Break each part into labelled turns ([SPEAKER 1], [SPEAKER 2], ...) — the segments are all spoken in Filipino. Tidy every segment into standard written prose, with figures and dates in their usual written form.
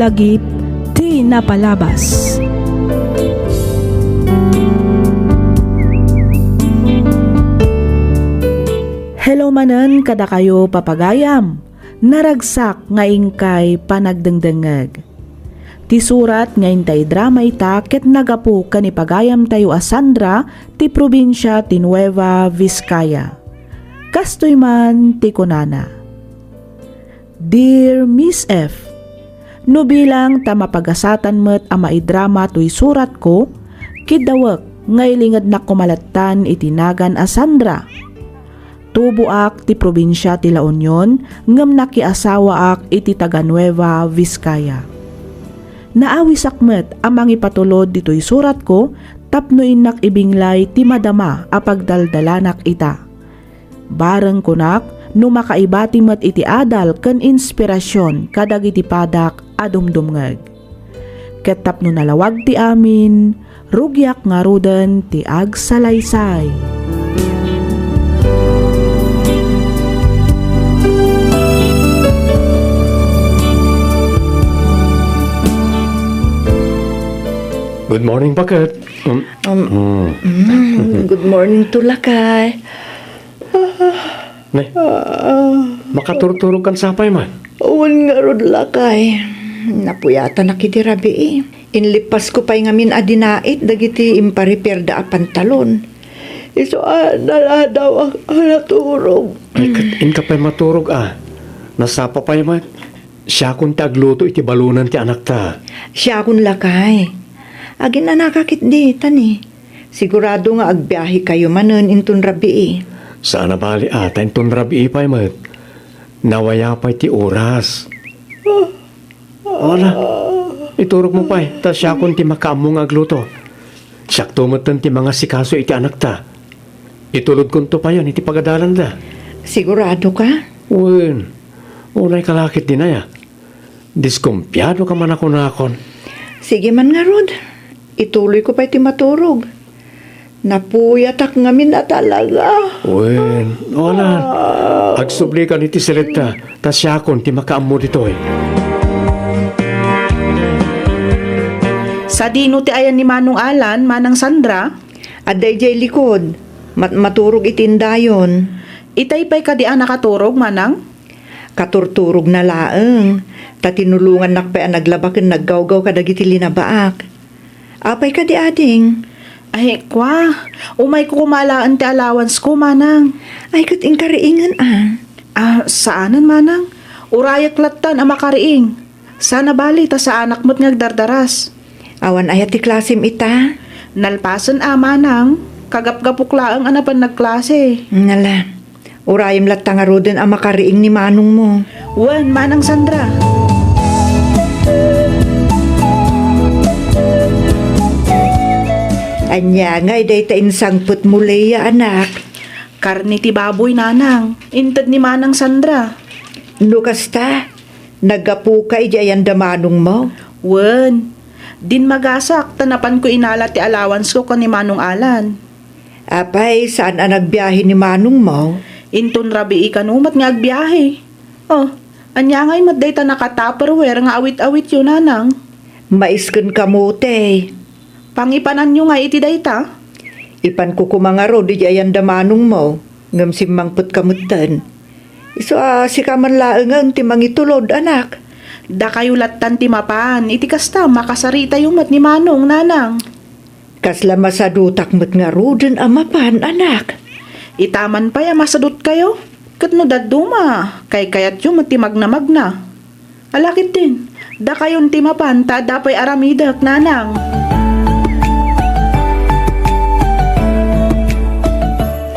[SPEAKER 1] Dagit di napalabas. Hello manen kada kayo papagayam. Naragsak nga ingkay panagdengdengeg. Ti surat nga intay drama ita ket nagapu kanipagayam tayo a Sandra ti probinsya ti Nueva Vizcaya. Kastoy man ti kunana. Dear Miss F, no bilang ta mapagasatan met a maidrama to'y surat ko, kidawak ngaylingad na kumalatan itinagan a Sandra. Tubo ak ti probinsya ti La Union, ngem nakiasawa ak iti taga Nueva Vizcaya. Naawis akmet amang ipatulod dito'y surat ko, tapno inak ibinglay ti madama apagdaldalanak ita. Bareng kunak, no makaibati met iti adal ken inspirasyon kadag iti padak adumdumngeg. Ket tapno nalawag ti amin, rugyak nga ruden ti agsalaysay.
[SPEAKER 2] Good morning, Pakat.
[SPEAKER 3] Good morning to Lakay.
[SPEAKER 2] Nay, makaturturog kan sapay man.
[SPEAKER 3] Uwan nga rod Lakay. Napuyata na kiti rabi Inlipas ko pa'y ngamin adinait dagiti impa-repair da a pantalon. Iso nala daw ang naturog.
[SPEAKER 2] Ay, in ka pa'y maturog Nasapa pa'y man. Siya kung tagluto iti balunan ti anak ta.
[SPEAKER 3] Siya akong Lakay. Agin na nakakit di, tani. Sigurado nga agbiyahe kayo manen intun rabi
[SPEAKER 2] Sana bali ata itong rabi pa'y man. Nawaya pa'y ti oras. Wala. Iturog mo pa'y. Ta siya kung ti makaamong agluto. Siyak tumatan ti mga sikaso iti anak ta. Itulod kong to pa yun, iti pagadalan da.
[SPEAKER 3] Sigurado ka?
[SPEAKER 2] Uwin. Unay kalakit din na ya. Diskumpyado ka man ako nakon.
[SPEAKER 3] Sige man nga rod. Ituloy ko pa iti maturog. Napuyatak ngamin na talaga.
[SPEAKER 2] Uwin. Wala. Agsubli ka ni ti selekta. Ta siya kung ti makaamo dito
[SPEAKER 1] Sa dino ti ayan ni Manong Alan, Manang Sandra,
[SPEAKER 3] Aday jay likod. Maturog itindayon.
[SPEAKER 1] itay pa'y kadian nakaturog, Manang?
[SPEAKER 3] Katurturog na laeng. Tatinulungan nakpa naglabaken naggawgaw kadagiti linabaak. Apay ka di ading.
[SPEAKER 1] Ay, kwa. Umay ko kumalaan ti allowance ko, Manang.
[SPEAKER 3] Ay kat ingkariingan
[SPEAKER 1] Saanan, Manang? Urayak latan ang makariing. Sana bali ta sa anak mo't ngagdardaras.
[SPEAKER 3] Awan ayat ti klasim ita.
[SPEAKER 1] Nalpasan Manang. Kagap-gapuklaang anapan nagklase.
[SPEAKER 3] Nala. Urayim lat nga roden ang makariing ni manong mo.
[SPEAKER 1] Wan, Manang Sandra.
[SPEAKER 3] Anya nga iday ta insangput muleya anak.
[SPEAKER 1] Karni ti baboy, Nanang. Intad ni Manang Sandra.
[SPEAKER 3] Lukas ta. Nagapu ka idayan da manong mo.
[SPEAKER 1] Wan. Din magasak, tanapan ko inala ti allowance ko ni Manong Alan.
[SPEAKER 3] Apay, saan ang nagbiyahe ni manong mo?
[SPEAKER 1] Inton rabi ikanumat nga agbiyahe. Oh, anya ngay matday ta naka-tupperware nga awit-awit yun, Nanang.
[SPEAKER 3] Maisken kamote.
[SPEAKER 1] Pangipanan nyo nga iti dayta.
[SPEAKER 3] Ipan ko kumangaro di ayan da manong mo. Ngam simangput kamutan. Iso si kaman laengan ti mangitulod anak.
[SPEAKER 1] Da kayo latan ti mapan, iti kasta makasarita yung mat ni Manong, Nanang.
[SPEAKER 3] Kasla masadutak met nga ruden amapan anak.
[SPEAKER 1] Itaman pa ya masadot kayo. Kat no daduma, kay kayat yung mati magna-magna. Alakit din, da kayon ti mapan, ta dapay aramidak, Nanang.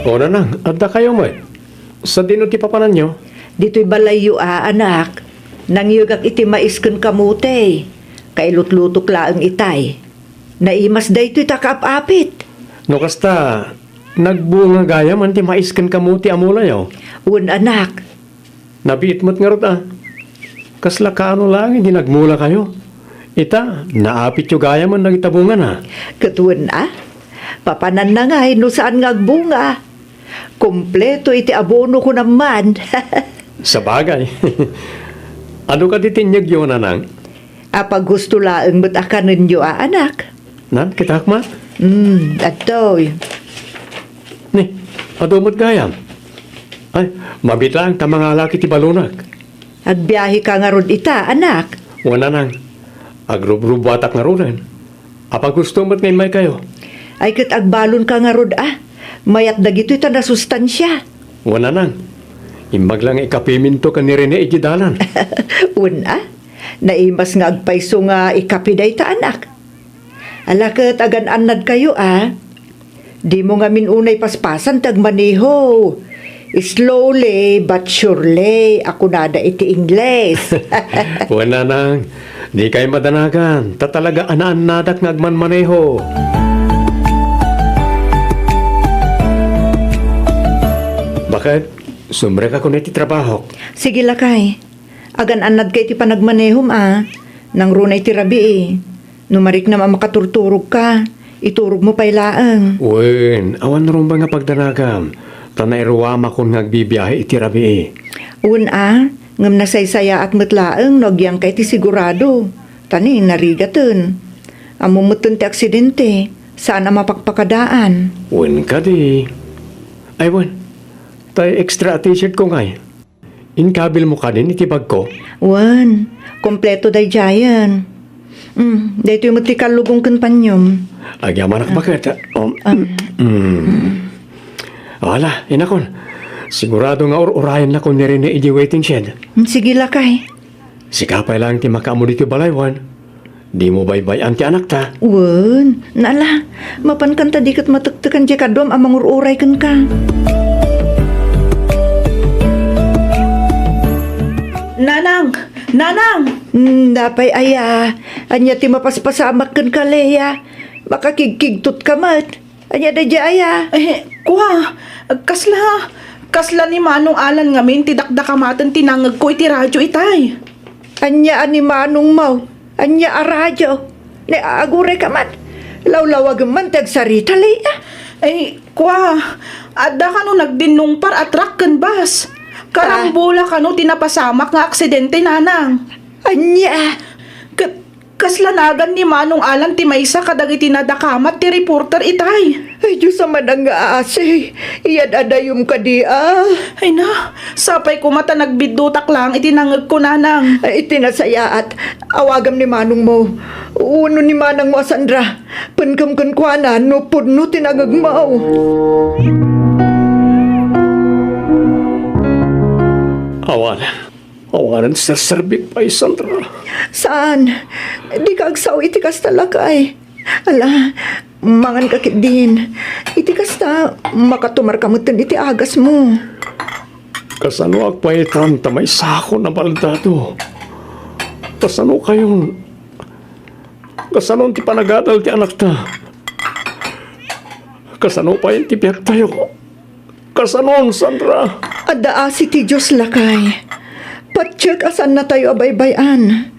[SPEAKER 2] O nanang, adda kayo mo Sa dino ti papanan nyo?
[SPEAKER 3] Dito'y balayo anak. Nangyugak iti maisken kamote. Kay lutlutok laeng itay. Naimas da ito'y takaapapit.
[SPEAKER 2] No kasta, nagbunga gaya man ti maisken kamuti amula yaw.
[SPEAKER 3] Un anak.
[SPEAKER 2] Nabiit mo't nga rot Kasla kaano lang, hindi nagmula kayo. Ita, naapit yung gaya man nagitabungan
[SPEAKER 3] Katuan Papanan na nga no saan nga agbunga. Kompleto iti abono ko naman.
[SPEAKER 2] Sa bagay. Ano ka titinyag yun, anang?
[SPEAKER 3] Apag gusto laeng ba't akanin nyo anak?
[SPEAKER 2] Nan, kita akmat?
[SPEAKER 3] Atoy.
[SPEAKER 2] Ni, adumot gayam. Ay, mabitlang ta mga laki ti balunag.
[SPEAKER 3] Agbiyahe ka nga rod ita, anak.
[SPEAKER 2] Wala nang, agrub-rub batak nga runan. Apa gusto mo't ngay may kayo?
[SPEAKER 3] Ay kat agbalon ka nga rod mayat dagito ita na sustansya.
[SPEAKER 2] Wala nang, imbag lang ikapiminto ka ni Rene ikidalan.
[SPEAKER 3] Una, naimas nga agpaiso nga ikapiday ta anak. Ala kat agan anad kayo Di mo nga minunay paspasan tagmaneho. Slowly but surely, ako nada iti Ingles.
[SPEAKER 2] Wala nang, di kayo madanagan. Tatalaga anaan nadak ngagman maneho. Bakit? Sumre ka kung iti trabaho.
[SPEAKER 3] Sige lakay, agan anad kay ti panagmanehom nang runay ti rabi Numarik na makaturturog ka, iturog mo pa'y laang.
[SPEAKER 2] Wen, awan ron ba nga pagdanagam? Tanairuwama kung nagbibiyahe iti rabi
[SPEAKER 3] Ngam nasaysaya at matlaang nagyang kay ti sigurado. Tani, narigatan. Amumutun ti aksidente, sana mapakpakadaan.
[SPEAKER 2] Wen ka di. Ay wen, tay extra t-shirt ko ngay. Inkabil mo ka din iti bag ko.
[SPEAKER 3] Wan, kompleto day jayan. Dito yung matikalugong kan panyom.
[SPEAKER 2] Agyaman ak bakit? Wala, inakon. Sigurado nga urayan na ko ni Rene iji waiting shed.
[SPEAKER 3] Sige lakay.
[SPEAKER 2] Sikapay lang ti makaamo dito balaywan. Di mo baybay ti anak ta.
[SPEAKER 3] Wan, nala, mapan kanta di kat matuktukan di kadom amang ururay kan ka.
[SPEAKER 1] Nanang! Nanang!
[SPEAKER 3] Dapay anya ti mapaspasamak kan ka Leia. Makakigkigtot ka mat. Anya da di
[SPEAKER 1] Kuha! Kasla ni Manong Alan ngamin, tidakdakamatan tinangag ko iti radyo itay.
[SPEAKER 3] Anya ani manong mau. Anya aradyo. Ne agure ka mat. Lawlawag man tagsarita Leia.
[SPEAKER 1] Kuha! Adda ka no nagdinungpar atrak kan bas. Karambula ka no tinapasamak nga aksidente nanang.
[SPEAKER 3] Anya.
[SPEAKER 1] Kaslanagan ni Manong Alan ti maysa kadagiti nadakamat ti reporter itay.
[SPEAKER 3] Ay, Diyos sa madang nga ase. Iyad adayom ka di
[SPEAKER 1] Ay na, sapay ko mata nagbidutak lang itinangag ko nanang.
[SPEAKER 3] Ay, itinasaya at awagam ni manong mo. Uno ni manang mo, Sandra. Pankam kan kwa no pudno tinagag mo.
[SPEAKER 2] Awanan sa serbik pa Sandra.
[SPEAKER 3] Saan? Di ka agsaw itikas talakay. Ala, mangan kakit din. Itikas ta, makatumar kamutan iti agas mo.
[SPEAKER 2] Kasano agpaitan tamay sako na baldado. Kasano kayong... Kasano ti panagadal ti anak ta. Kasano pa yung tipiyak tayo. Kasano, Sandra.
[SPEAKER 3] Ada si ti Diyos lakay. Patsyak asan na tayo abaybayan.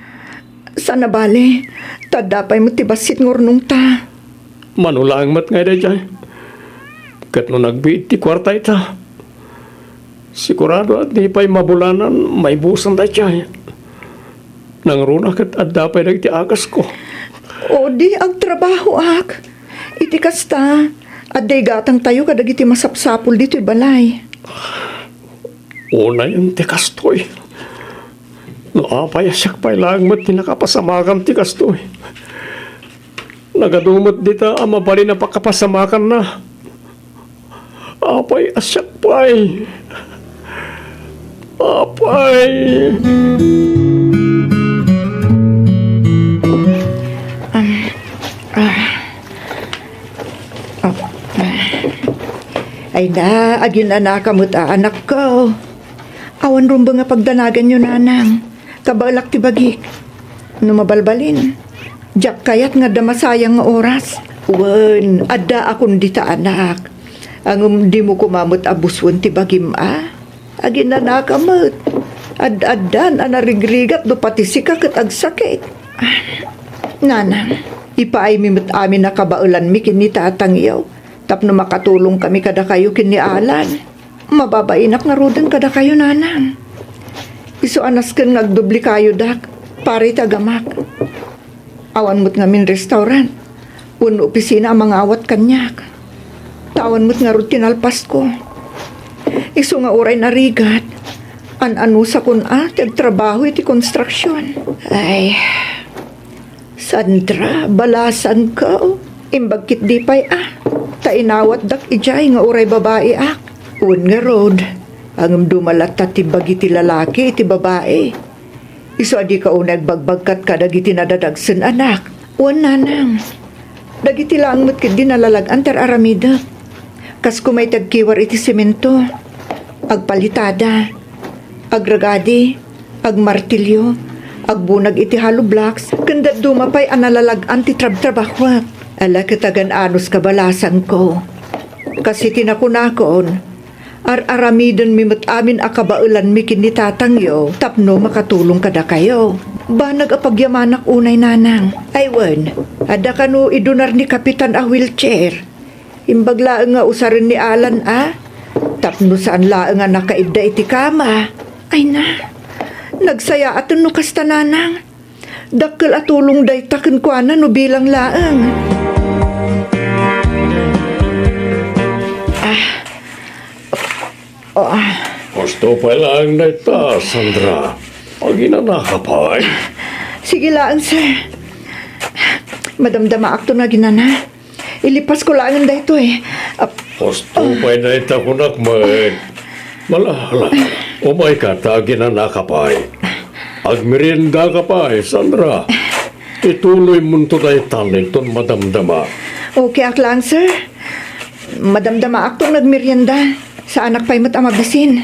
[SPEAKER 3] Sana bale, tadapay mo tibasit ngurnong ta.
[SPEAKER 2] Manulang mat ngay da dyan. Kat no nagbiit ti kwarta ita. Sigurado at di pa'y mabulanan, may busan da dyan. Nang runa kat at dapay nagti agas ko.
[SPEAKER 3] O di ang trabaho ak. Iti kasta, at day gatang tayo kadagiti masapsapul dito'y balay.
[SPEAKER 2] Una yung tikastoy. No apayasyak pa'y lang mat tinakapasamakan tikastoy. Nagadumot dita ama pa rin na pakapasamakan na. Apay asyak pa'y. Apay.
[SPEAKER 3] Ay na, agin na nakamot anak ko. Awan rumba nga pagdanagan nyo nanang. Kabalak ti bagik. Numabalbalin. Diyak kayat nga damasayang nga oras. Wen, adda akong dita anak. Ang di mo kumamot abuswan ti bagim Agin na nakamot. Ad-addan anarigrigat do pati sikak at agsakit. Nanang, ipaay mimot amin na kabaulan mi kinita atang iyaw. Tapno makatulong kami kada kayo kini Alan. Mababainak nga rodan kada kayo nanang. Iso anas kan ngagdubli kayo dak. Pare tagamak. Awan mo't ngamin restaurant. Uno opisina ang mga awat kanyak. Tawan mo't nga ron tinalpas ko. Iso nga oray narigat. An-ano sa kun tagtrabaho iti konstruksyon. Ay, Sandra, balasan ka. Imbagkit di pa'y tainawat dak ijay nga oray babae ak. Un nga road. Ang dumalata ti bagi ti lalaki iti babae. Iso adi ka unag bagbagkat ka dagiti nadadagsen anak. Un nanang. Dagiti lang mo't kid dinalalagan ter aramida. Kas kumay tagkiwar iti semento. Agpalitada. Agragadi. Agmartilyo. Agbunag iti hollow blocks. Kandat dumapay analalagan ti trab-trabakwak. Ala katagan anos kabalasan ko. Kasi tinakunakon. Ar-aramidon mi mat amin akabaulan mi kinitatangyo. Tapno makatulong kada kayo. Ba nag-apagyamanak unay nanang. Aywan. Ada kanu idunar ni Kapitan a wheelchair. Imbaglaan nga usarin ni Alan Tapno saan laang nga nakaibda iti kama. Ay na. Nagsaya aton no kasta nanang. Dakkel atulong day taken kwa na no bilang laang.
[SPEAKER 2] Gusto pa lang na ita, Sandra. Pag inanakapay.
[SPEAKER 3] Sige laang, sir. Madamdama akto na ginana. Ilipas ko laang da ito
[SPEAKER 2] Gusto pa na ita kunakman. Malala. Umay ka, ta ginanakapay. Agmerienda ka pa Sandra. Ituloy mo ito na italiton, madamdama.
[SPEAKER 3] Okay, ak lang, sir. Madamdama akto nagmerienda. Sa anak pa'y mat amabisin.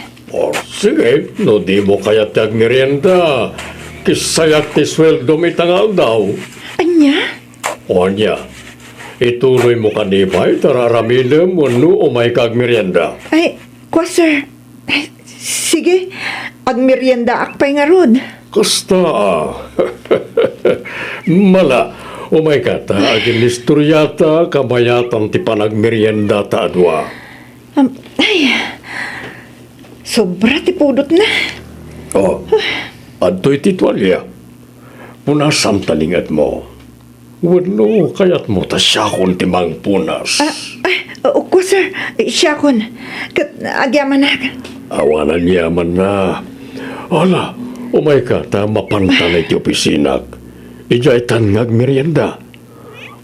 [SPEAKER 2] Sige, no di mo kaya tiyag merienda. Kisayak ti sweldo may tangal daw.
[SPEAKER 3] Anya?
[SPEAKER 2] O anya, ituloy mo kanipay, tararamila mo no umay kag merienda.
[SPEAKER 3] Ay, kwa, sir. Ay, sige, agmerienda akpay nga rod.
[SPEAKER 2] Kasta Mala, umay kata, agin istoryata, kamayatan ti panagmerienda ta adwa.
[SPEAKER 3] Ay, sobra ti pudot na.
[SPEAKER 2] Adto'y titwalya. Punasam talingat mo. Wano, kayat mo ta siyakon ti mang punas.
[SPEAKER 3] Ko, sir. Siya kon. Agyaman na.
[SPEAKER 2] Awanan yaman na. Ala, umay ka ta mapantanay ti opisinak. Ijay tan ngagmerienda.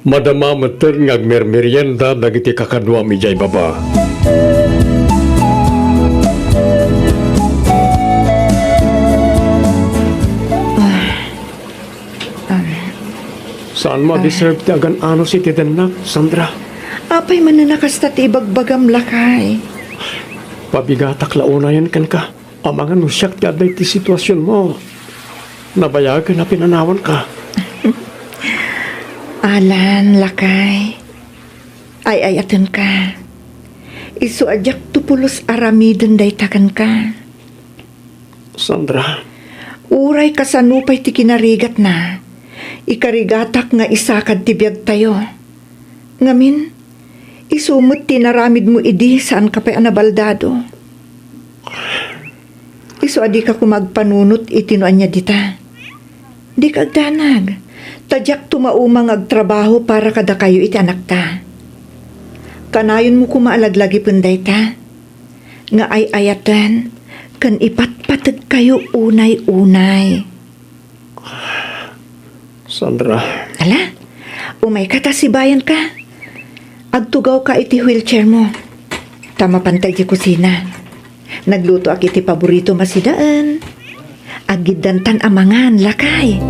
[SPEAKER 2] Madama mater ngagmerienda dagiti kakadwa mi jay baba. Saan mo deserve ti agan ano si titenak, Sandra?
[SPEAKER 3] Apay man na nakasta ti bagbagam lakay.
[SPEAKER 2] Pabigatak launayan kan ka. Amangan no siyak ti aday ti sitwasyon mo. Nabayagan na pinanawan ka.
[SPEAKER 3] Alan, lakay. Ay aten ka. Isu ajak tupulos aramiden day takan ka.
[SPEAKER 2] Sandra,
[SPEAKER 3] Uray kasanupay ti kinarigat na. Ikarigatak nga isakad ti biyag tayo. Ngamin, isumot tinaramid mo idi saan ka pa'y anabaldado. Isu adi ka kumagpanunot itinuan niya dita. Di kagdanag. Tadyak tumaumang agtrabaho para kada kayo iti anak ta. Kanayon mo kumaallaglagi punday ta. Nga ay ayatan, kan ipatpatag kayo unay-unay.
[SPEAKER 2] Sandra.
[SPEAKER 3] Ala, umay ka ta sibayan ka. Agtugaw ka iti wheelchair mo. Tama pantay di kusina. Nagluto ak iti paborito masidaan. Agiddantan amangan, lakay.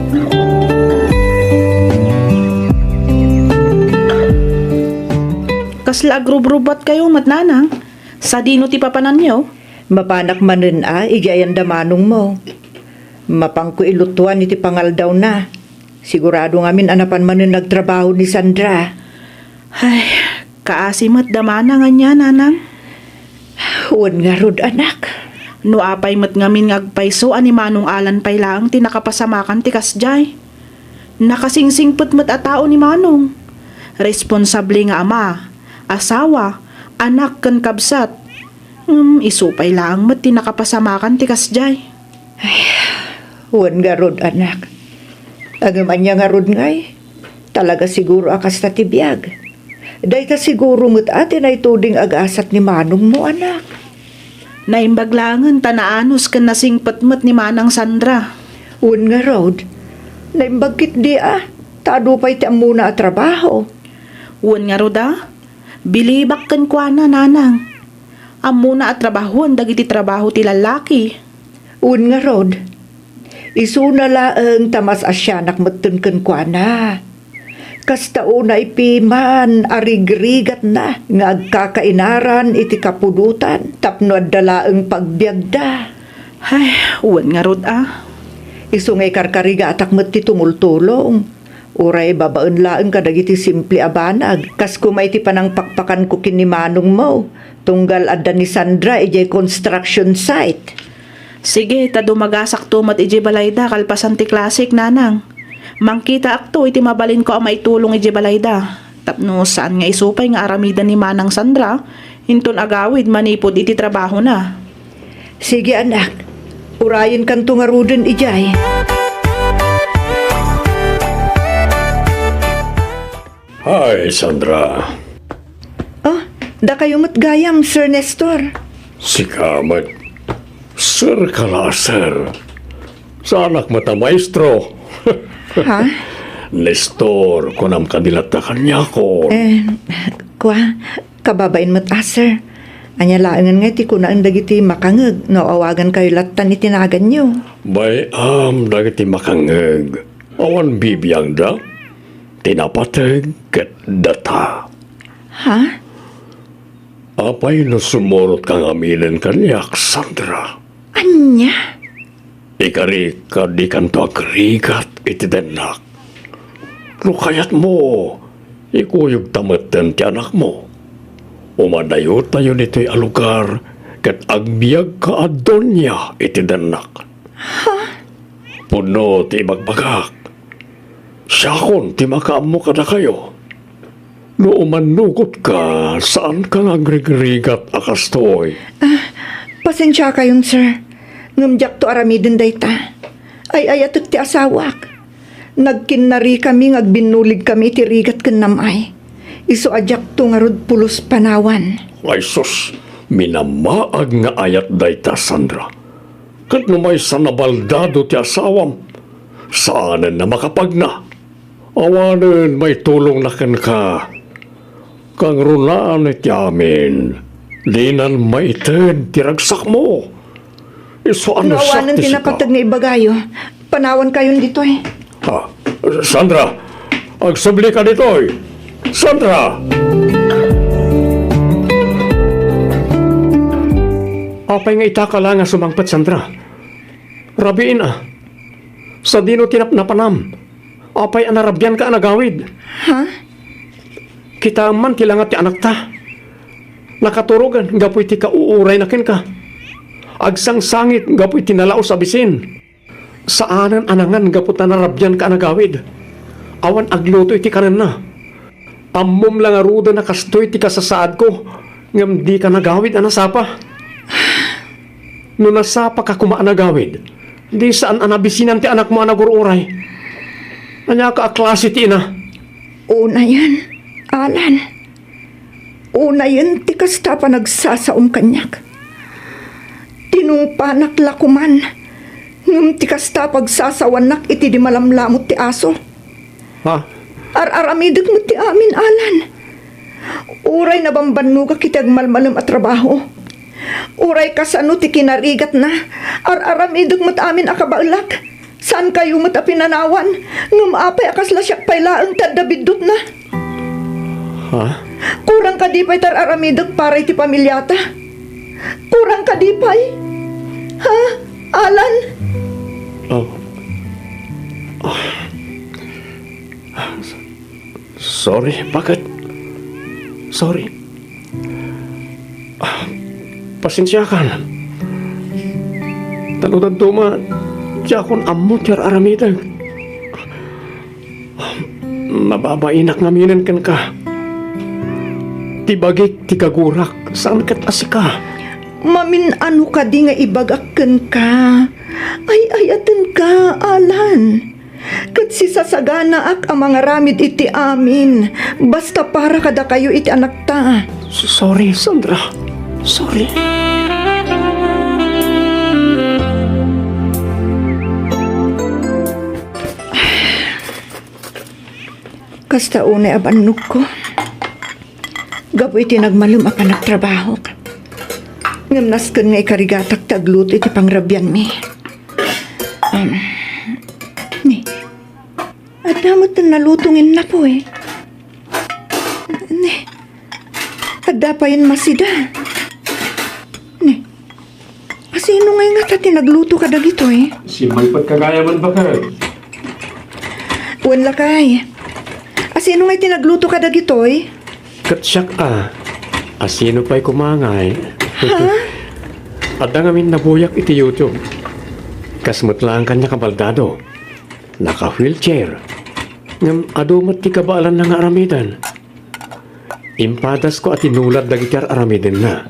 [SPEAKER 1] Kasla agrubrubat kayo matnanang. Sa dino ti papanan niyo.
[SPEAKER 3] Mapanak manen igayan damanong mo. Mapangko ilutuan iti pangaldaw na. Sigurado ngamin anapan manen nagtrabaho ni Sandra.
[SPEAKER 1] Ay, kaasimat damana nga niya, nanang.
[SPEAKER 3] Huwag nga rod, anak.
[SPEAKER 1] No apay mat ngamin ngagpayso ani manong Alan pay lang ti nakapasamakan ti kasjay. Nakasingsingput mat a tao ni manong. Responsable nga ama, asawa, anak ken kabsat. Isupay lang mat ti nakapasamakan ti kasjay.
[SPEAKER 3] Huwag nga rod, anak. Agaman niya nga rod ngay. Talaga siguro akas ta tibiyag. Dayta siguro mo't atin ay tuding agasat ni manong mo, anak.
[SPEAKER 1] Naimbaglangan tanaanos kan nasingpatmat ni Manang Sandra.
[SPEAKER 3] Un nga road. Naimbagkit di Tado pa'y ti muna at trabaho.
[SPEAKER 1] Uwan nga roda, bilibak kan kwa na nanang. Amuna at trabahon dagiti trabaho ti lalaki.
[SPEAKER 3] Un nga road. Isuna laeng tamas asyanak matun kan kwa na. Kasta una ipiman, arigrigat na, nga agkakainaran iti kapudutan, tapno adalaeng pagbiagda.
[SPEAKER 1] Ay, uwan nga rod
[SPEAKER 3] Isungay karkariga atak met ti tumultulong. Uray babaen laeng kadagiti simple abanag, kas kumay ti panang pakpakan ko kin ni manong mo, tunggal adda ni Sandra ijay construction site.
[SPEAKER 1] Sige, ta dumagasak tumat iji balayda kalpasan ti klasik nanang. Mangkita akto iti mabalin ko ang maitulong iji balayda. Tapno saan nga isupay nga aramida ni Manang Sandra, hinton agawid manipod iti trabaho na.
[SPEAKER 3] Sige anak, urayin kan tungaruden ijay.
[SPEAKER 2] Hi, Sandra.
[SPEAKER 3] Oh, da kayo mo't gayam, Sir Nestor.
[SPEAKER 2] Sikamat. Sir kala, sir. Sa anak mata maestro.
[SPEAKER 3] Ha?
[SPEAKER 2] Nestor, kunam kanilata kanya ko.
[SPEAKER 3] Kababain mo't sir. Anya laangan nga ti kunaan dagiti makangeg, no awagan kayo latan itinagan nyo.
[SPEAKER 2] Bay dagiti makangeg. Awan bibiyang da. Tinapateg ket data.
[SPEAKER 3] Ha?
[SPEAKER 2] Apay no sumurot kang aminin kanyak, Sandra.
[SPEAKER 3] Anya?
[SPEAKER 2] Ikari ka di kanto agrigat iti denak. Lukayat mo, ikuyog tamatan ti anak mo. Umadayo tayo nito'y alugar ket agbiag ka adon niya iti denak.
[SPEAKER 3] Ha?
[SPEAKER 2] Puno ti ibagbagak. Siyakon ti makaam mo kada kayo. No umanugot ka, saan ka agrigrigat akastoy?
[SPEAKER 3] Pasensya kayon, sir. Ngamjak to aramidin dayta. Ay ayatot ti asawak. Nagkinari kami ngagbinulig kami ti rigat ken namay. Isu ajak to nga rod pulos panawan.
[SPEAKER 2] Ay sus, minamaag nga ayat dayta, Sandra. Kat numay sa nabaldado ti asawam, saanan na makapagna. Awanen may tulong na ken ka. Kang runaan iti amin, dinan maiten tiragsak mo. Iso ano
[SPEAKER 3] Nawanan
[SPEAKER 2] sakti
[SPEAKER 3] tinapatag ni ibagayo. Panawan kayon dito eh.
[SPEAKER 2] Sandra, agsabli ka dito eh. Sandra! Apay nga itaka lang nga sumangpat, Sandra. Rabiin sa dino tinap na panam. Apay anarabyan ka anagawid.
[SPEAKER 3] Ha?
[SPEAKER 2] Kita man kilangat ti anak ta. Nakaturugan, gapoy ti kauuray na ken ka. Agsang sangit, gapoy ti nalaos abisin. Saanan anangan, gapoy ta narabyan ka anagawid. Awan agluto iti kanan na. Ammom lang aruda na kastoy ti kasasaad ko. Ngam di ka nagawid anasapa. No nasapa ka kumaanagawid, di saan anabisinan ti anak mo anagururay. Anya ka aklase ti ina.
[SPEAKER 3] Una yan, Alan. Una yan, ti kasta pa nagsasaom kanyak. Tinungpanak lakuman. Ngum ti kasta pagsasawanak iti di malamlamot ti aso.
[SPEAKER 2] Ha?
[SPEAKER 3] Ar-aramidag mo ti amin, Alan. Uray na bambanuga kitag malmalam at trabaho. Uray kasano ti kinarigat na. Ar-aramidag mo ti amin akabaulak. Saan kayo mo ta pinanawan? Ngum apay akasla siya pailaang tadabidot na.
[SPEAKER 2] Ha?
[SPEAKER 3] Kurang kadipay tar-aramidag para iti pamilyata. Kurang kadipay. Ha, Alan?
[SPEAKER 2] Oh. Sorry, bakit? Sorry. Pasensya ka na. Talutan tuma, jakon ammo tiar aramidag. Mababainak ngaminan kan ka. Tibagik, tikagurak, saan kat asika?
[SPEAKER 3] Mamin ano ka di nga ibagakken ka. Ay ayaten ka, Alan. Kat si sasagana ak ang mga ramid iti amin. Basta para kada kayo iti anak ta.
[SPEAKER 2] Sorry, Sandra. Sorry.
[SPEAKER 3] Kasta unay abannog ko. Gapo iti nagmalum apan nagtrabaho. Ngamnas kan nga ikarigatak taglut iti pangrabyan mi. Ni. At damot na nalutungin na po eh. Ni. At dapayin masida. Ni. Asino nga nga tati nagluto ka dagito eh.
[SPEAKER 2] Si may pagkagayaman ba ka?
[SPEAKER 3] Uwan lakay. Asino nga tinagluto ka dagito eh.
[SPEAKER 2] Katsyak asino pa'y kumangay?
[SPEAKER 3] Ha?
[SPEAKER 2] At ang amin nabuyak iti YouTube. Kasmut lang kanya kabaldado. Naka-wheelchair. Ngam adumat ti kabaalan ng aramidan. Impadas ko at inulad dagitar aramidan na.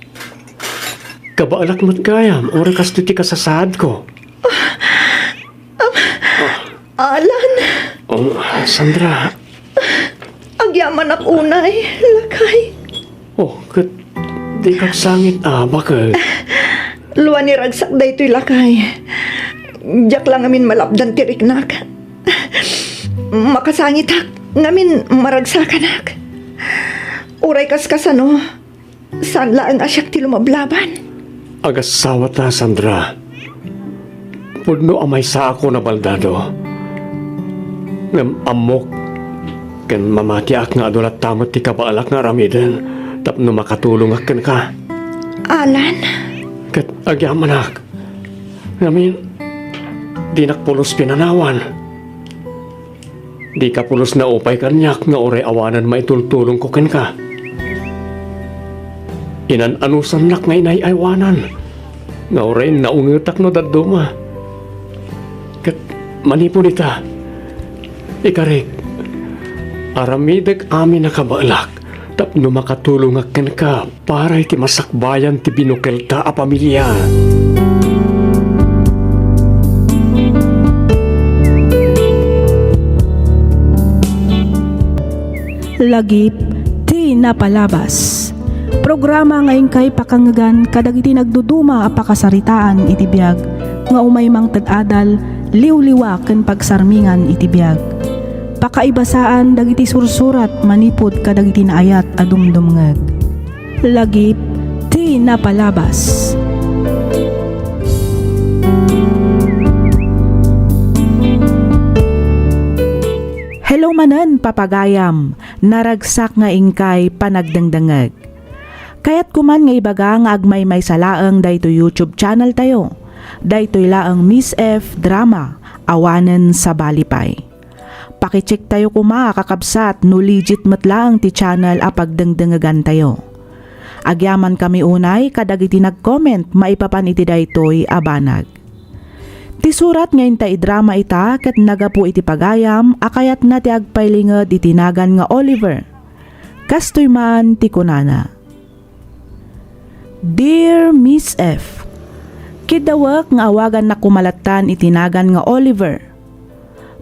[SPEAKER 2] Kabaalak mo't gayam, ora kasto ti kasasad ko.
[SPEAKER 3] Alan.
[SPEAKER 2] Oh, Sandra.
[SPEAKER 3] Agyaman ak unay. Lakay.
[SPEAKER 2] Oh, di kag sangit bakit?
[SPEAKER 3] Luwa ni ragsak da ito'y lakay. Diyak lang amin malapdan tiriknak. Makasangit hak. Ngamin maragsakan hak. Uray kaskasano. Saan laang asyak ti lumablaban?
[SPEAKER 2] Agasawa ta, Sandra. Pudno amay sa ako na baldado. Ngam amok. Kan mamatiak nga adulat tamot ti kabaalak nga ramidan. Tapno makatulong akan ka.
[SPEAKER 3] Alan.
[SPEAKER 2] Kat agyamanak. Ngamin, di nakpulos pinanawan. Di ka pulos na upay kanyak nga oray awanan maitultulong ko ken ka. Inan-anusan nak nga inay aywanan. Nga oray naungitak no daduma. Kat manipon ita. Ikarik. Aramidek amin na kabaalak. Tapno makatulong aken ka para iti masakbayan ti binukelta a pamilya.
[SPEAKER 1] Lagip ti napalabas. Programa ngayon kay pakanggan kadag iti nagduduma a pakasaritaan iti biag nga umay mang tad-adal liw-liwa ken pagsarmingan iti biag. Pakaibasaan dagiti sursurat manipod kadag iti naayat a dumdumngeg. Lagip ti napalabas. Hello manen papagayam, naragsak nga ingkay panagdangdangeg. Kaya't kuman nga ibaga nga agmay may salaang dayto YouTube channel tayo. Daytoy laang Miss F Drama, awanen sa Balipay. Pakicheck tayo kuma kakabsat no legit matlaang ti channel a pagdangdangagan tayo. Agyaman kami unay kadag iti nag-comment maipapan iti daytoy abanag. Ti surat ngayon ta drama ita ket nagapu iti pagayam akayat na ti agpaylinged iti nagan nga Oliver. Kastoy man ti kunana. Dear Miss F, kidawak nga awagan na kumalatan iti nagan nga Oliver.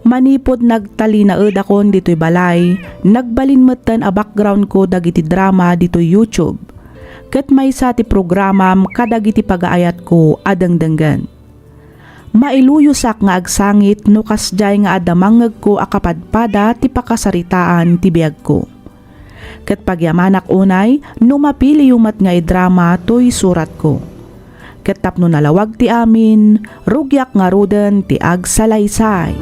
[SPEAKER 1] Manipod nagtalinaed akon dito'y balay, nagbalinmetan a background ko dagiti drama dito'y YouTube. Ket may sa ti programam kadagiti pagaayat ko adangdanggan. Mailuyusak nga agsangit no kasjay nga adamangeg ko akapadpada ti pakasaritaan ti biag ko. Ket pagyamanak unay no mapili yumat nga drama toy surat ko. Ket tapno nalawag ti amin, rugyak nga ruden ti agsalaysay.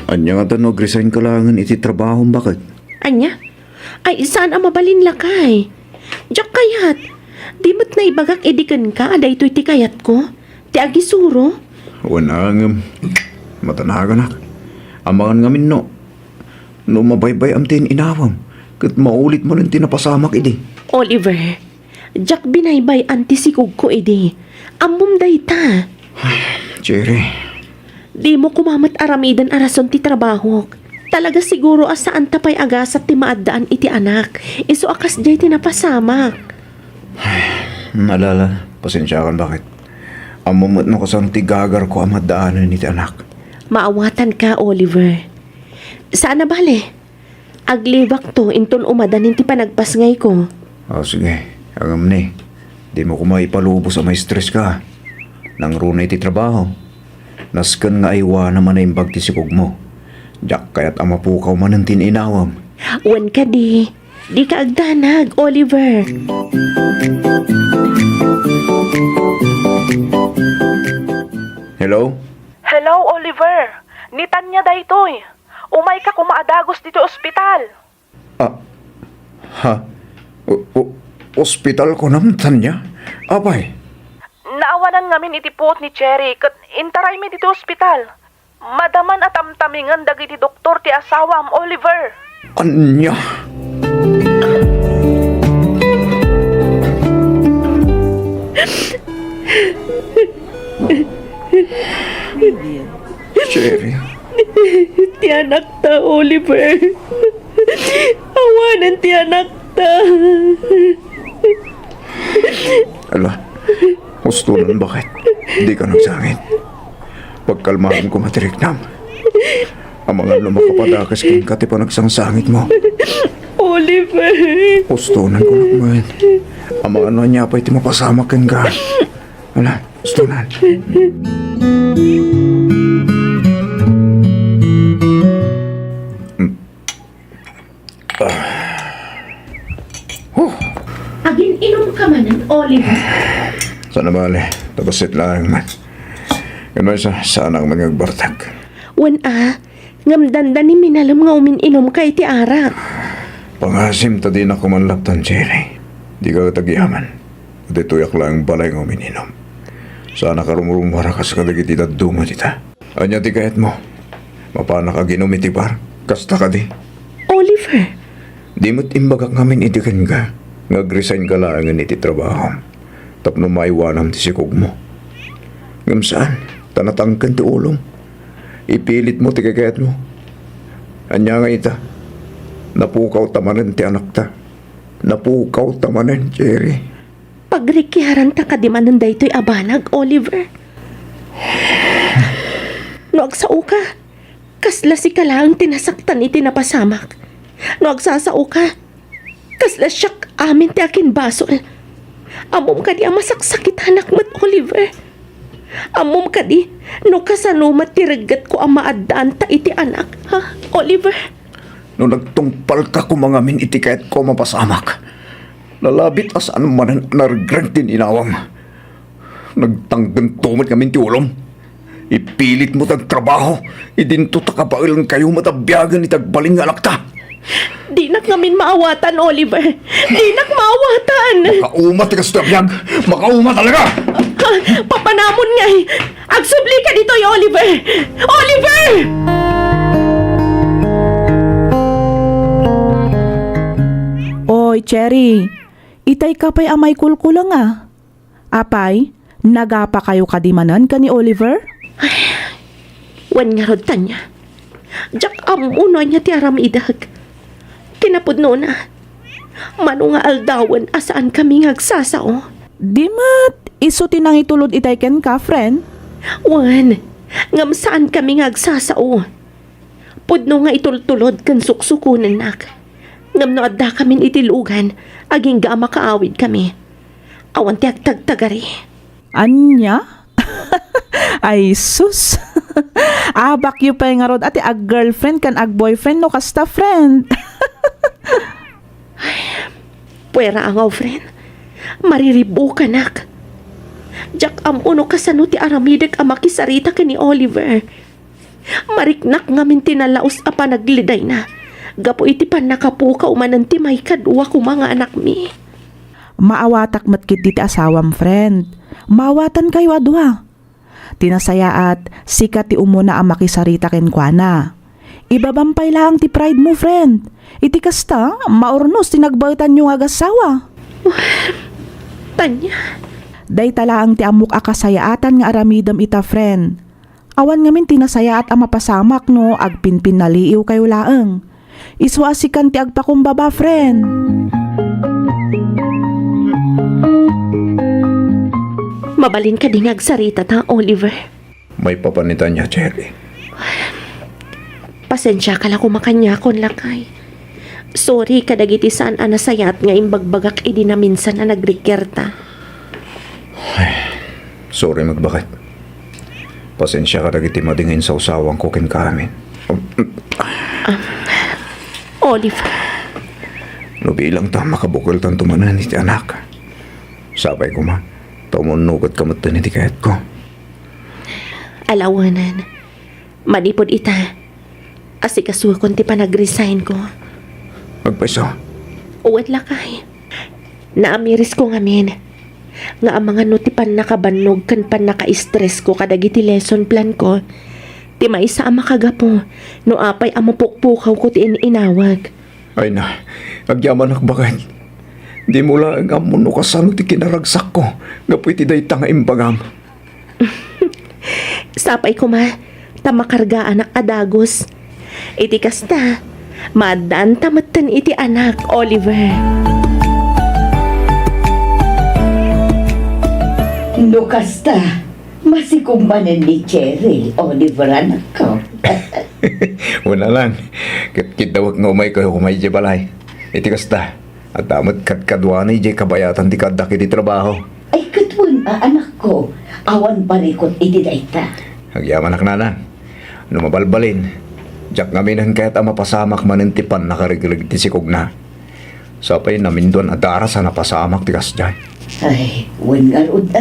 [SPEAKER 4] Anya nga tanog resign ka langan iti trabaho bakit?
[SPEAKER 5] Anya? Ay, saan ang mabalin lakay? Diyak kayat. Di mo't na ibagak edikan ka, aday ito'y ti kayat ko. Ti agisuro.
[SPEAKER 4] Wanang matanagan ak. Amangan ngamin no. No mabaybay am tin inawam. Kat maulit mo lang tinapasamak idi.
[SPEAKER 5] Oliver, diyak binaybay antisikog ko edi. Amom day ta.
[SPEAKER 4] Jerry.
[SPEAKER 5] Di mo kumamat aramidan arason ti trabaho. Talaga siguro asaan tapay agasat ti maaddaan iti anak. Iso akas jay tinapasamak.
[SPEAKER 4] Nalala, pasensya ka bakit? Amumot na ko sa tigagar ko ang madaanan ni ti anak.
[SPEAKER 5] Maawatan ka, Oliver. Sana bale? Aglibak to inton umadanin ti panagpasngay ko.
[SPEAKER 4] Sige, agam ni. Di mo ko maipalubo sa may stress ka. Nang runay ti trabaho. Naskan nga aywa naman na imbag ti sikog mo. Diyak kaya't amapukaw man ang tininawam.
[SPEAKER 5] Wan ka di. Di ka agdanag, Oliver.
[SPEAKER 4] Hello?
[SPEAKER 1] Hello, Oliver. Ni Tanya daytoy. Umay ka kumaadagos dito ospital.
[SPEAKER 4] Ha? Ospital ko naman, Tanya? Abay,
[SPEAKER 1] Naawanan ngamin itipot ni Cherry kat intaray mi dito ospital. Madaman at amtamingan dagiti doktor ti asawam, Oliver.
[SPEAKER 4] anya? Cherry,
[SPEAKER 5] Ti anak ta, Oliver. Awanan ti anak ta.
[SPEAKER 4] ala, gusto nun bakit? Hindi ka nagsangit. Pagkalmahan ko matiriknam. Ang mga lumakapadakas kong kati pa nagsangsangit mo.
[SPEAKER 5] Oliver.
[SPEAKER 4] Gusto nun ko naman. Ang mga ano niya pa iti mapasama kan ka. Ala, gusto nun.
[SPEAKER 5] Agin inom ka manan, Oliver.
[SPEAKER 4] Sana bale, tabasit lang man. Ganun sana ang mga bartag.
[SPEAKER 5] Wan ngamdanda ni minalam nga umin-inom kay ti ara.
[SPEAKER 4] Pangasim ta din ako manlaptan, Cherry. Di ka tagyaman. At tuyak lang balay ng umininom. Sana karumurumara ka sa kadagiti daduma tita. Anya ti kahit mo. Mapana ka ginumiti par. Kasta ka di.
[SPEAKER 5] Oliver,
[SPEAKER 4] Di mo't imbagak ngamin idikan ka. Nag-resign ka lang iti trabaho. Tapno maiwanam ti sikog mo. Ngam saan? Tanatangkan ti ulong. Ipilit mo ti kakayat mo. Anya nga ita. Napukaw tamanan ti anak ta. Napukaw tamanan, Cherry.
[SPEAKER 5] pagrikiharan ta kadimanan daytoy abanag, Oliver. No agsao ka, kasla si kalang tinasaktan iti napasamak. No agsasao ka, kasla siyak amin ti akin basol. Amom ka di ang masaksakit anak mat, Oliver. Amom ka di, no kasanumat ti regat ko ang maadaan ta iti anak, ha, Oliver?
[SPEAKER 4] No nagtungpal ka kumangamin iti kahit ko mapasamak. Lalabit asaan man nargrang tininawam. Nagtanggan tumit kami ti ulom. Ipilit mo tag trabaho. Idinto takabailan kayo matabyagan itagbaling alak ta.
[SPEAKER 5] Di nak ngamin maawatan, Oliver. Di nak maawatan.
[SPEAKER 4] Makaumat ka sa tabiyag. Makaumat talaga.
[SPEAKER 5] Ha, papanamon nga eh. Agsubli ka dito, Oliver. Oliver!
[SPEAKER 1] Oy, Cherry. Itay ka pa'y amay kulkulang ah. Apay, nagapa kayo kadimanan ka ni Oliver?
[SPEAKER 5] Wan nga rod tanya. Jak amuno niya ti aram idag. Kinapudno na. Mano nga aldawan asaan kami ngagsasao.
[SPEAKER 1] Di mat, iso tinang itulod itay ken ka, friend.
[SPEAKER 5] Wan, ngam saan kami ngagsasao. Pudno nga itultulod kan suksukunan nak. Ngam no adda kamin itilugan, aging ga makaawid kami. Awan ti agtagtagari.
[SPEAKER 1] Anya? Ay, sus. Abak yu pa nga rod ati ag-girlfriend kan ag-boyfriend no kasta friend.
[SPEAKER 5] Puwera ang friend. Mariribo ka nak. Jak amuno kasano ti aramidek ang makisarita ka ni Oliver. Mariknak nga min tinalaos a panagliday na. Gapo iti pan nakapuka umananti may kadwa ko mga anak mi.
[SPEAKER 1] Maawatak matkit ti asawam friend. Maawatan kayo adwa. Tinasayaat sikat ti umuna ang makisarita ken kuana. Ibabampay lang ti pride mo friend. Iti kasta maurnos tinagbautan yung agasawa.
[SPEAKER 5] Tanya.
[SPEAKER 1] Day talaang ti amok akasayaatan nga aramidam ita friend. Awan ngamin tinasayaat ang mapasamak no agpinpin naliiw kayo laeng. Iswasikan ti agpakumbaba friend.
[SPEAKER 5] Mabalin ka din agsarita ta, Oliver.
[SPEAKER 4] May papanitan niya, Cherry.
[SPEAKER 5] Pasensya ka lang kumakanyakon lakay. Sorry kadagiti saan anasayat nga imbagbagak idi na minsan na nagrikerta.
[SPEAKER 4] Sorry magbakit. Pasensya ka dagiti madingin sa usawang ko ken kaamin.
[SPEAKER 5] Oliver,
[SPEAKER 4] No bilang ta makabukol tan tumanan iti anak. Sabay ko ma, tumunugot kamutan iti kayat ko.
[SPEAKER 5] alawanan. Manipod ita. Asikasuhon ti pa nag-resign ko.
[SPEAKER 4] Magpaiso.
[SPEAKER 5] Uwat lakay. Naamiris ko ngamin. Nga ang mga notipan nakabanog kan pan naka-stress ko kadagiti lesson plan ko. Ti maisa ang makagapo. No apay ang mapukpukaw ko ti inawag.
[SPEAKER 4] Ay na, agyaman bakit? Di mo lang ang amuno kasano ti kinaragsak ko. Gapoy ti day tanga imbagam.
[SPEAKER 5] Sapay ko ma. Tamakargaan ang adagos. Iti kasta. Madaan tamatan iti anak, Oliver.
[SPEAKER 6] No kasta, masikumbanan ni Cherry, Oliver anak ko.
[SPEAKER 4] Wala lang. Kitawag nga umay kayo kumay di balay. Iti kasta. At damat kadkadwanay di kabayatan ti kadak iti trabaho.
[SPEAKER 6] Ay katwan anak ko, awan parikot iti dayta.
[SPEAKER 4] Agyaman naknanan. Numabalbalin. Diyak ngaminan kaya't ang mapasamak manintipan nakariglig ti sikog na. Sapay namin doon adara sa napasamak ti kasday.
[SPEAKER 6] Ay, wan nga rod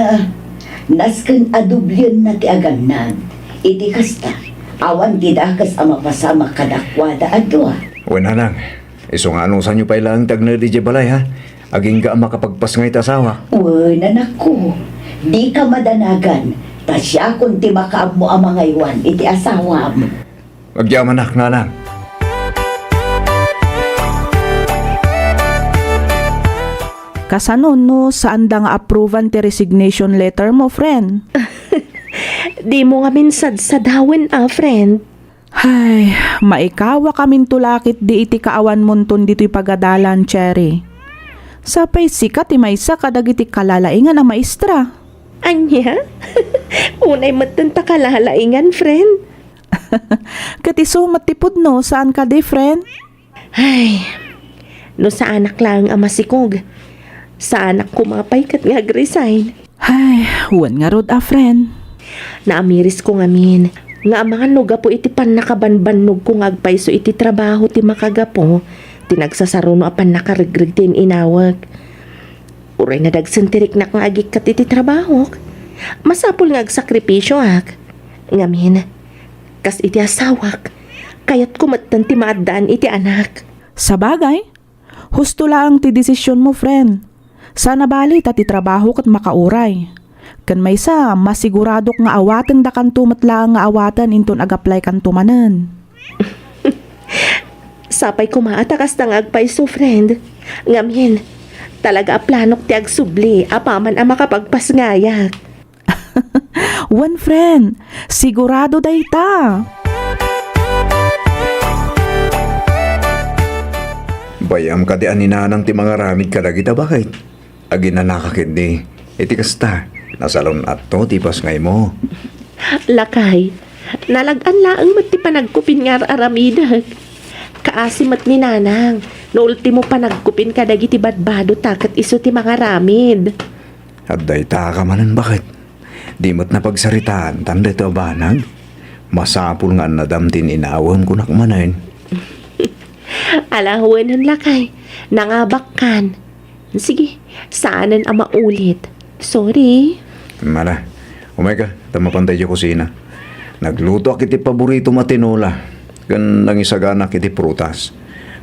[SPEAKER 6] naskan adublyan na ti agamnan. Iti kasta, awan didakas ang mapasama kadakwada adwa.
[SPEAKER 4] Wala lang. Iso nga anong sanyo pa ilang tag na di balay ha. Aging ka ang makapagpas nga itasawa.
[SPEAKER 6] Wan anak ko, di ka madanagan. Tasya kung ti makaab mo ang mga iwan, iti asawa mo.
[SPEAKER 4] Agyaman naknanan.
[SPEAKER 1] Kasanon no, saan da nga approvan ti resignation letter mo, friend?
[SPEAKER 5] Di mo nga minsad sa dawin friend.
[SPEAKER 1] Hay, maikawa kamin tulakit di iti kaawan monton dito'y pagadalan, Cherry. Sapay sikat ti maysa kadagiti kalalaingan ang maestra.
[SPEAKER 5] Anya? Unay matanta kalalaingan, friend.
[SPEAKER 1] Katiso matipod no, saan ka di, friend?
[SPEAKER 5] Ay, no sa anak lang ang masikog. Sa anak kumapay kat nga resign.
[SPEAKER 1] Hay, huwan nga rod friend.
[SPEAKER 5] Naamiris ko ngamin. Nga ang mga nugapo iti pan nakabanbanog kung agpay so iti trabaho ti makagapo. Tinagsasaruno apan nakarigrig tin inawag. Uray na dagsintirik na kung agik kat iti trabaho. Masapol nga agsakripisyo Ngamin, kas iti asawak. Kayat kumatan ti maadaan iti anak.
[SPEAKER 1] Sa bagay, husto lang ti desisyon mo, friend. Sana bali ti trabaho kat makauray. Kan maysa, masiguradok nga awatan da kan tumatla nga awatan inton agaplay kan tumanan.
[SPEAKER 5] Sapay kumaatakas ng agpay so friend. Ngamin, talaga planok ti agsubli apaman ang makapagpasngaya.
[SPEAKER 1] One friend, sigurado dayta.
[SPEAKER 4] Bayam ka di aninanang ti mga ramid kadagita bakit? Agin na nakakit di. Iti kasta. Nasalon at to tipas ngay mo.
[SPEAKER 5] Lakay, nalagan laang mat ti panagkupin nga aramidag. Kaasimat ni nanang, no ultimo panagkupin kadagiti badbado takat iso ti mga ramid.
[SPEAKER 4] At dayta ka manan bakit? Di mo't napagsaritaan tanda ito abanag. Masapul nga nadamtin inawon ko nakmanan.
[SPEAKER 5] Alahuan lakay, nangabakkan. Sige, saanan ang maulit. Sorry.
[SPEAKER 4] Mala, umay ka, tamapantay yung kusina. Nagluto akiti paborito matinola. Kan nangisagana kiti prutas.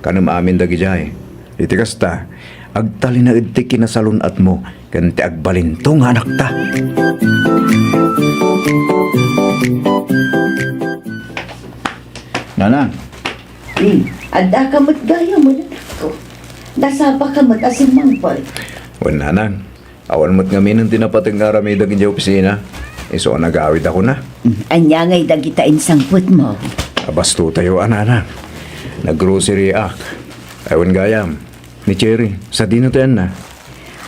[SPEAKER 4] Kanam amin dagi jay. Iti kasta, agtali na idti kinasalun at mo. Kan ti agbalintong anak ta. Nanang,
[SPEAKER 6] Ada ka mo't gaya mo na ako. Nasapa ka mo't asin mangpal.
[SPEAKER 4] wan nanang. Awan mo't ngamin ang tinapatang ngaramay dagin sa opisina. Iso nag-awid ako na.
[SPEAKER 6] Anya ngay dagitain sangput mo.
[SPEAKER 4] Abasto tayo anana. Nag-grocery ak. Ewan gayam. Ni Cherry, sa dino tayo na.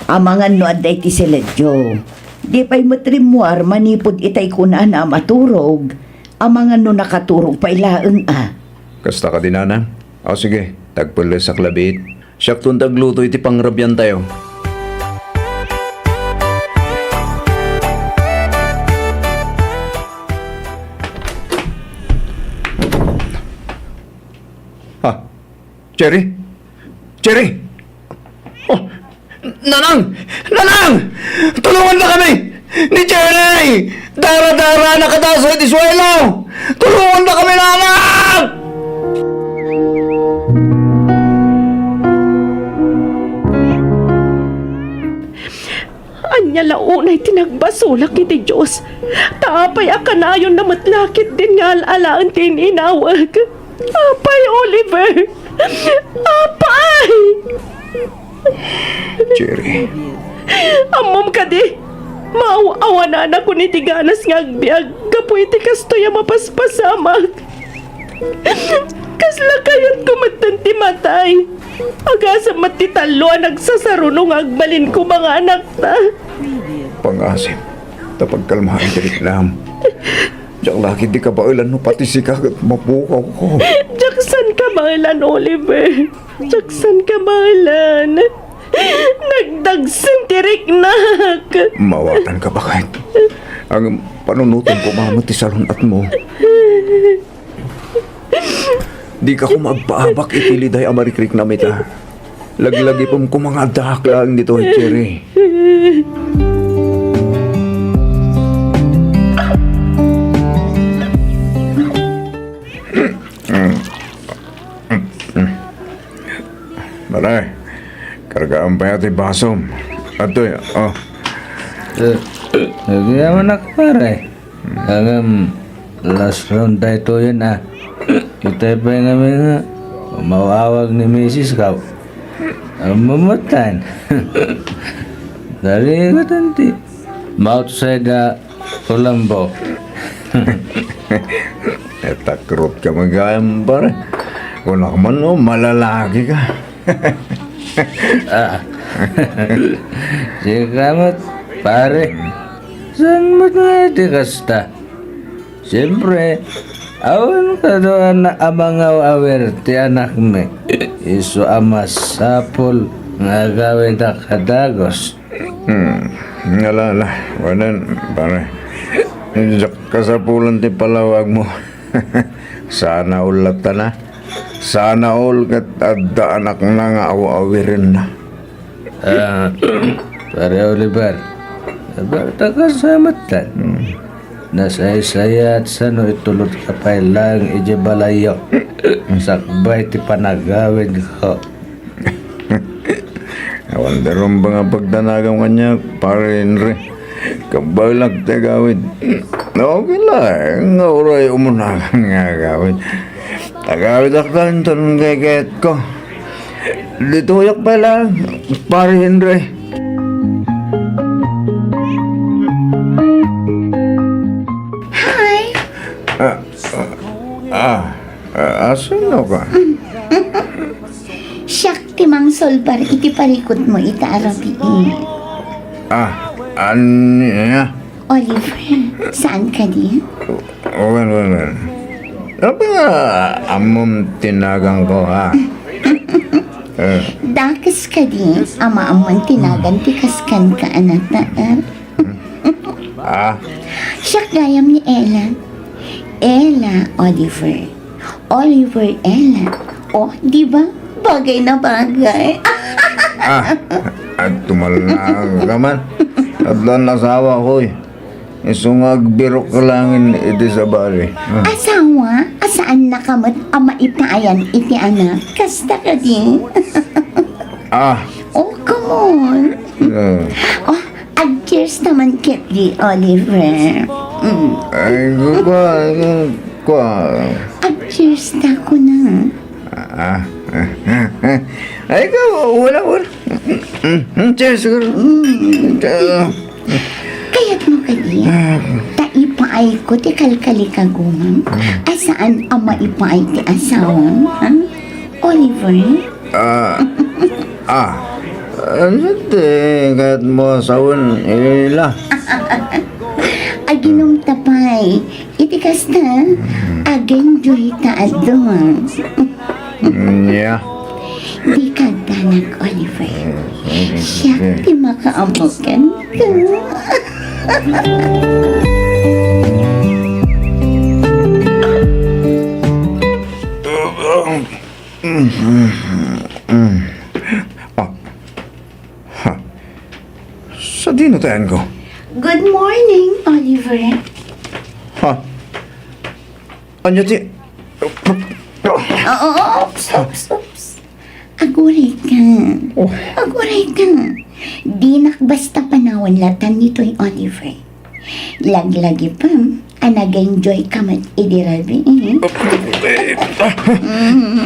[SPEAKER 6] Amangan no aday ti seledyo. Di pa'y matrimuar manipod itay kuna na maturog. Amangan no nakaturog pa ilaan
[SPEAKER 4] Kasta ka din, Ana. O sige, tagpala sa klabit. Siyak tun tagluto iti pangrabyan tayo. Ha? Cherry? Cherry! Oh, Nanang! Nanang! Tulungan na kami! Ni Cherry! Dara-dara nakataso iti suelo! Tulungan na kami, Nanang!
[SPEAKER 5] Anya launay tinagbasulak iti Diyos. Tapay akanayon na matlakit din nga alalaan tin inawag. Apay, Oliver! Apay!
[SPEAKER 4] Cherry,
[SPEAKER 5] Amom ka di! Maawa na anak ko ni tiganas nga agbiag. Kapoy ti kastoy ang mapaspasamag. Kasla kayat kumatan ti matay. Agasa matitalo ang nagsasarunong agbalin ko mga anak ta.
[SPEAKER 4] pangasim. Tapagkalmahan ka reklam. Diyak laki di ka ba ilan no pati si kagat mapukaw ko.
[SPEAKER 5] Jackson kamalan, Oliver. Jackson kamalan. Nagdagsin tirik nak.
[SPEAKER 4] Mawatan ka ba kahit? Ang panunutan ko mamati sa lunat mo. Di ka ko magpaabak itiliday amarikrik na mita. Laglagi pong mga dahak lang dito, Cherry. Malay, kargaan pa yata yung basom. Ato yun, oh.
[SPEAKER 7] Nagyaman ako pare. Hanggang last round tayo to yun Kita pa yung kami nga. Umawawag ni Mrs. Kau. Ang mamatan. Dari ka tanti. Outside Colombo.
[SPEAKER 4] Takrot ka magayang pare. Kung ako man, oh, malalaki ka.
[SPEAKER 7] Sikamat pare. Saan mo nga di kasta? Siyempre, awan ka doon na abangaw awer ti anak me. Iso amas sapol nga gawin na kadagos.
[SPEAKER 4] Ngalala, wanan, pare. Diyak kasapulan ti palawag mo. Sana ulat ka na. Sana all kat adda anak na nga awawirin na.
[SPEAKER 7] Pare Oliver, nabata ka sa matan. Nasay-saya at sano itulot ka pa lang ijibalayo. Sakbay ti panagawin ko.
[SPEAKER 4] Awan daron ba nga pagdanagam kanya, pare Henry. Kabalag te gawid. Okay lang, nga uray umunagan nga gawid. Tagawid ako tanong gagayat ko. Dito yak pa lang, pare Henry. Asan na ka?
[SPEAKER 8] Siyak timang solbar iti parikot mo ita arabi.
[SPEAKER 4] Ano niya?
[SPEAKER 8] Oliver, saan ka di?
[SPEAKER 4] Well. Ano ba nga amom tinagang ko, ha?
[SPEAKER 8] Dakas ka di, ama amon tinagan tikaskan ka anak na. Siyak gayam ni Ella. Ella, Oliver. Oliver, Ella. Oh, di ba? Bagay na bagay.
[SPEAKER 4] At tumalang ka man. At lang nasawa ko, eh. Isungag birok ka langin iti sa bari.
[SPEAKER 8] Asawa, asaan nakamot ama itayan iti anak? Kasta ka di. Oh, come on. Oh, cheers naman kit di, Oliver.
[SPEAKER 4] Ay,
[SPEAKER 8] Cheers na ko na.
[SPEAKER 4] Ay, wala. Cheers, siguro.
[SPEAKER 8] Kaya't mo kadi, taipaay ko ti kalkali kagumang, asaan ang maipaay ti asawang, ha? Oliver?
[SPEAKER 4] Ano te, kahit mo asawon, ila.
[SPEAKER 8] Aginom tapay. Iti kasta. Agen joy ta adong.
[SPEAKER 4] Yeah.
[SPEAKER 8] Di ka danak, Oliver. Siya di makaamokan ka.
[SPEAKER 4] Sa dinatayan ko.
[SPEAKER 8] Good morning, Oliver.
[SPEAKER 4] Ha? Anya ti?
[SPEAKER 8] Oops. Aguray ka. Aguray ka. Di basta panawan latan nito'y Oliver. Lag-lagi pa. Nag-enjoy ka man idirabi.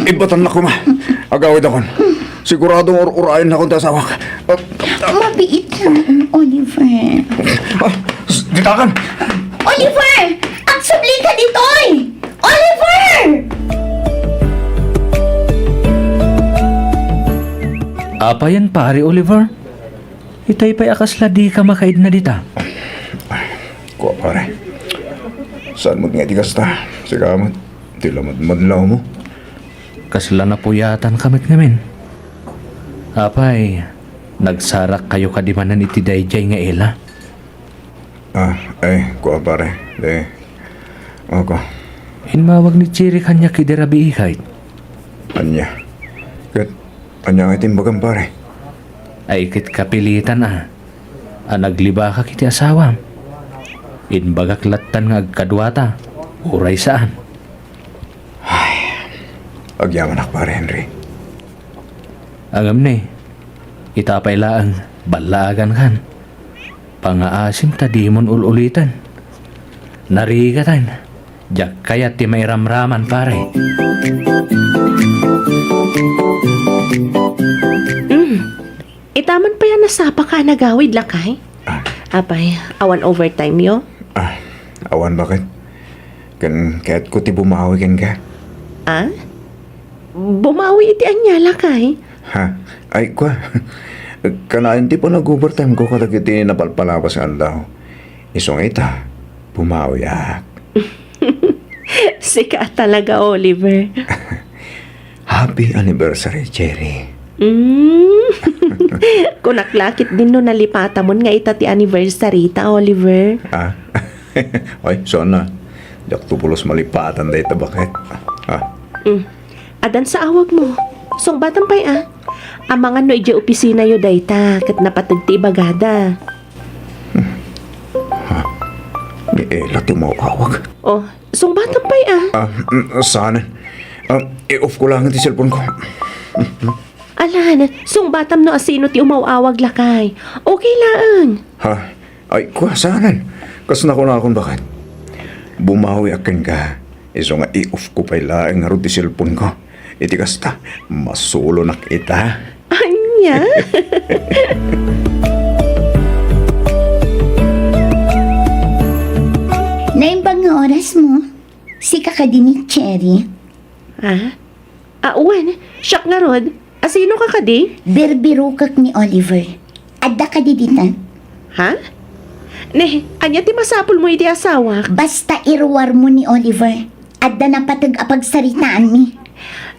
[SPEAKER 4] Ibatan na ko ma. Agawid akon. Siguradong urayin na akong tasawak.
[SPEAKER 8] Mabiit ka, Oliver.
[SPEAKER 4] Ditakan!
[SPEAKER 8] Oliver! Aksubli ka dito'y! Oliver!
[SPEAKER 7] Apa yan pare Oliver? Itay pa'y akasla di ka makaid na dita.
[SPEAKER 4] Kuha pare. Saan mo nga di kasta? Sigamat. Tilamad madlaw mo.
[SPEAKER 7] Kasla na puyatan kamit ngamin. Apay, nagsarak kayo kadimanan iti dayjay nga ela.
[SPEAKER 4] Kuha pare. Ako.
[SPEAKER 7] Inmawag ni Chiri kanya kidirabi ikay.
[SPEAKER 4] Anya. Anya nga itimbagan pare.
[SPEAKER 7] Ay kit kapilitan nagliba ka kiti asawa. Inbagak latan nga agkadwata. Uray saan.
[SPEAKER 4] Agyaman ak pare Henry.
[SPEAKER 7] Agam ni, itapay laang balagan kan. Pangaasim ta dimon ululitan. Narigatan. Jak kaya ti may ramraman pare.
[SPEAKER 5] Itaman pa yan nasapa ka nagawid lakay. Apay, awan overtime yo.
[SPEAKER 4] Awan bakit? Kaya't ko ti bumawi ka.
[SPEAKER 5] Bumawi iti anya lakay.
[SPEAKER 4] Ha? Ay, kwa. Kanain ti pa nag-overtime ko kadag iti napalpalapas ang daw. Isong ita, bumawi ak.
[SPEAKER 5] Sika talaga, Oliver.
[SPEAKER 4] Happy anniversary, Cherry.
[SPEAKER 5] Kunaklakit din no nalipata mo nga ita ti anniversary ta, Oliver.
[SPEAKER 4] Ay, so na. Diyak tupulos malipatan dahi ta bakit?
[SPEAKER 5] Adan sa awag mo. Song batang pay Ang mga no ije opisina yo dayta kat napatagti bagada.
[SPEAKER 4] Ni Ella ti mo awag.
[SPEAKER 5] Oh, song batang pay
[SPEAKER 4] Sana. I-off ko lang ang cellphone ko.
[SPEAKER 5] Alan, song batam no asino ti umawawag lakay. Okay lang.
[SPEAKER 4] Ha? Ay, kwa, saan? Kas na akong bakit? Bumawi akin ka. Iso nga i-off ko pa'y laing nga rin ti cellphone ko. Iti kasta, masulo na kita.
[SPEAKER 5] Anya?
[SPEAKER 8] Naimbang nga oras mo. Si kakadinig, Cherry.
[SPEAKER 5] Uwan, siyak nga rod. Asino ka kadi?
[SPEAKER 8] Birbirukak ni Oliver. Adda ka di dita.
[SPEAKER 5] Ha? Ne, anya ti masapul mo iti asawa?
[SPEAKER 8] Basta irwar mo ni Oliver. Adda na patag-apagsaritaan mi.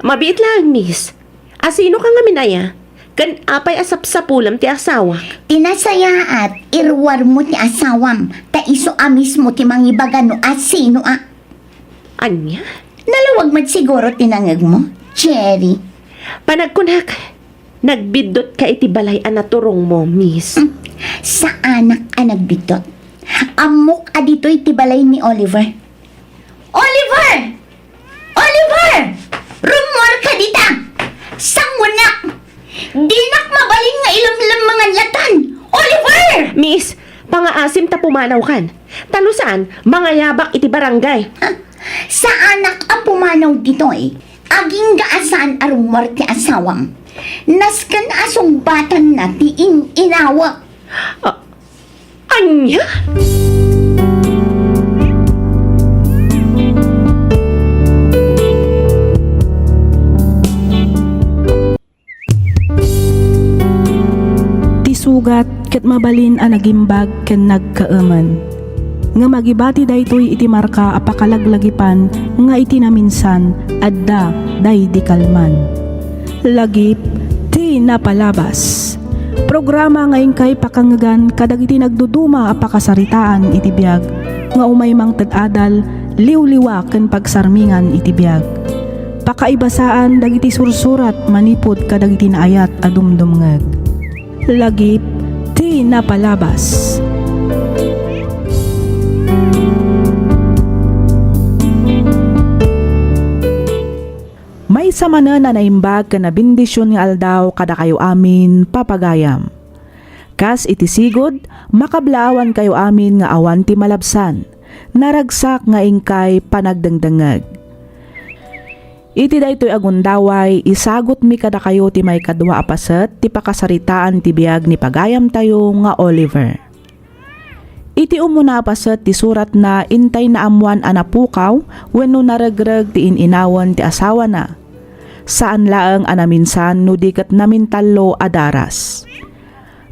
[SPEAKER 5] Mabiit lang, miss. Asino ka nga minaya? Kan apay asap-sapulam ti asawa.
[SPEAKER 8] Tinasaya at irwar mo ti asawam. Ta iso amis mo ti mangibaga no asino
[SPEAKER 5] Anya?
[SPEAKER 8] Nalawag siguro tinangag mo, Cherry.
[SPEAKER 5] Panagkunak, nagbidot ka iti balay anaturong mo, miss.
[SPEAKER 8] Sa anak nagbitot. Amok adito'y tibalay ni Oliver. Oliver! Oliver! Rumor ka dita! Sangunak! Dinak mabalin nga ilam-ilam mga latan! Oliver!
[SPEAKER 5] Miss, pangaasim ta pumanaw kan. Talusan, mga yabak iti barangay.
[SPEAKER 8] Sa anak pumanaw dito'y aging gaasan arumor ti asawam. Naskan asong batan na ti inawa.
[SPEAKER 5] Anya?
[SPEAKER 1] ket mabalin a nagimbag ken nagkaaman. Nga magibati daytoy iti marka apakalaglagipan nga iti naminsan adda day di kalman. Lagip ti napalabas. Programa ngayon kay pakangagan kadagiti nagduduma apakasaritaan iti biag nga umay mang tad-adal liw-liwa ken pagsarmingan iti biag. Pakaibasaan dagiti sursurat manipod kadagiti naayat a dumdumngeg. Lagip ti napalabas. May samana na naimbag ka na bendisyon nga aldaw kada kayo amin papagayam. Kas iti sigod, makablaawan kayo amin nga awan ti malabsan, naragsak nga ingkay panagdangdangag. Iti daytoy agundaway, isagot mi kada kayo ti may kadwa apaset ti pakasaritaan ti biag ni pagayam tayo nga Oliver. Iti umuna apaset ti surat na intay na amuan anapukaw wenno naragreg ti ininawan ti asawa na. Saan laeng anaminsan no diket namin tallo adaras.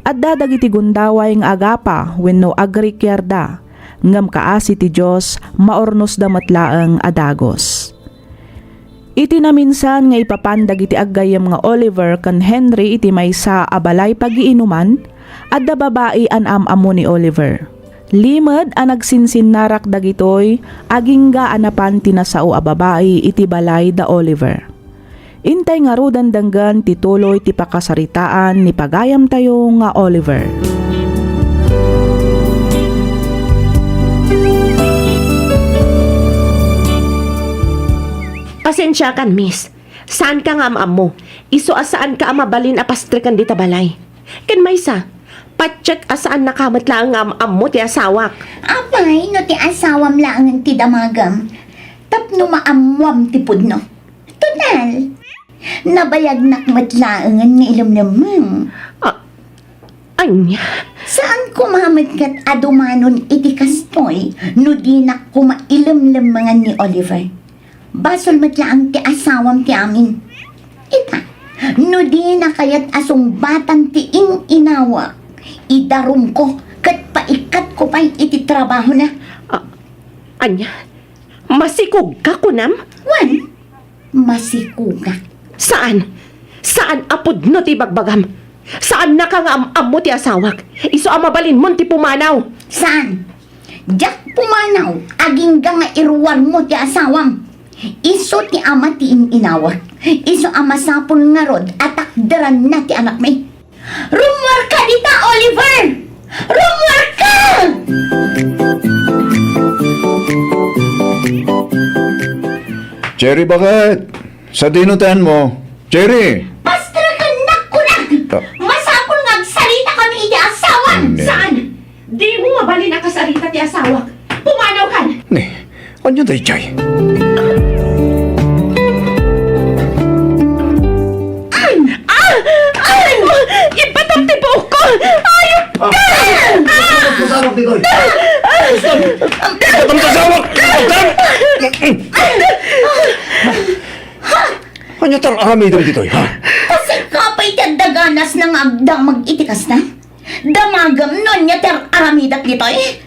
[SPEAKER 1] Adda dagiti gundaway nga agapa wenno agrikyarda ngem kaasi ti Dios maornos damet laeng adagos. Iti naminsan nga ipapandag iti aggayem nga Oliver ken Henry iti maysa abalay pagiinuman adda babae an amo ni Oliver. Limed ang nagsinsinnarak dagitoy agingga anapan tinasao a babae iti balay da Oliver. Intay nga rudan danggan tituloy ti pakasaritaan ni pagayam tayo nga Oliver.
[SPEAKER 5] Pasensya kan, miss. Saan ka nga am mo? Iso asaan ka mabalin apastrikan di tabalay. Ken maysa, patsyek asaan nakamatla ang am mo ti asawak.
[SPEAKER 8] Apay, no ti asawam lang ti damagam. Tapno maamwam ti pudno. Total, nabayag nakmatlaangan nga ilam naman.
[SPEAKER 5] Anya?
[SPEAKER 8] Saan kumamat kat adumanon iti kastoy no di na kumailam-lamangan ni Oliver? Basol matlaang ti asawam ti amin. Ita, no di na kayat asong batang ti inawa. Idarum ko kat paikat ko pa'y iti trabaho na.
[SPEAKER 5] Anya? Masikog ka kunam?
[SPEAKER 8] Wan, masikuga.
[SPEAKER 5] Saan? Saan apod no ti bagbagam? Saan na ka nga am mo ti asawak? Iso amabalin mo ti pumanaw.
[SPEAKER 8] Saan? Diyak pumanaw, aging nga iruwan mo ti asawam. Iso ti ama ti inawak. Iso ama sapol nga rod at takdaran na ti anak may. Rumor ka dita, Oliver! Rumor ka!
[SPEAKER 4] Cherry, bakit? Sa dinutan mo. Cherry!
[SPEAKER 8] Pastra ka nakunag! Masapol nga agsalita kami iti asawan!
[SPEAKER 4] Hindi.
[SPEAKER 5] Saan? Di mo mabalin ang kasarita ti asawak. Pumanaw kan!
[SPEAKER 4] Ne, ano tayo, Chay?
[SPEAKER 5] Ay! Ipatam ti buhok ko! Ayop ka!
[SPEAKER 4] Kasawak dito! Batam kasawak! Batam! Ano tarang arami dito, ha?
[SPEAKER 8] Kasi kapay ti daganas ng agdang mag-itikas na. Damagam nun niya ter aramidak dito eh.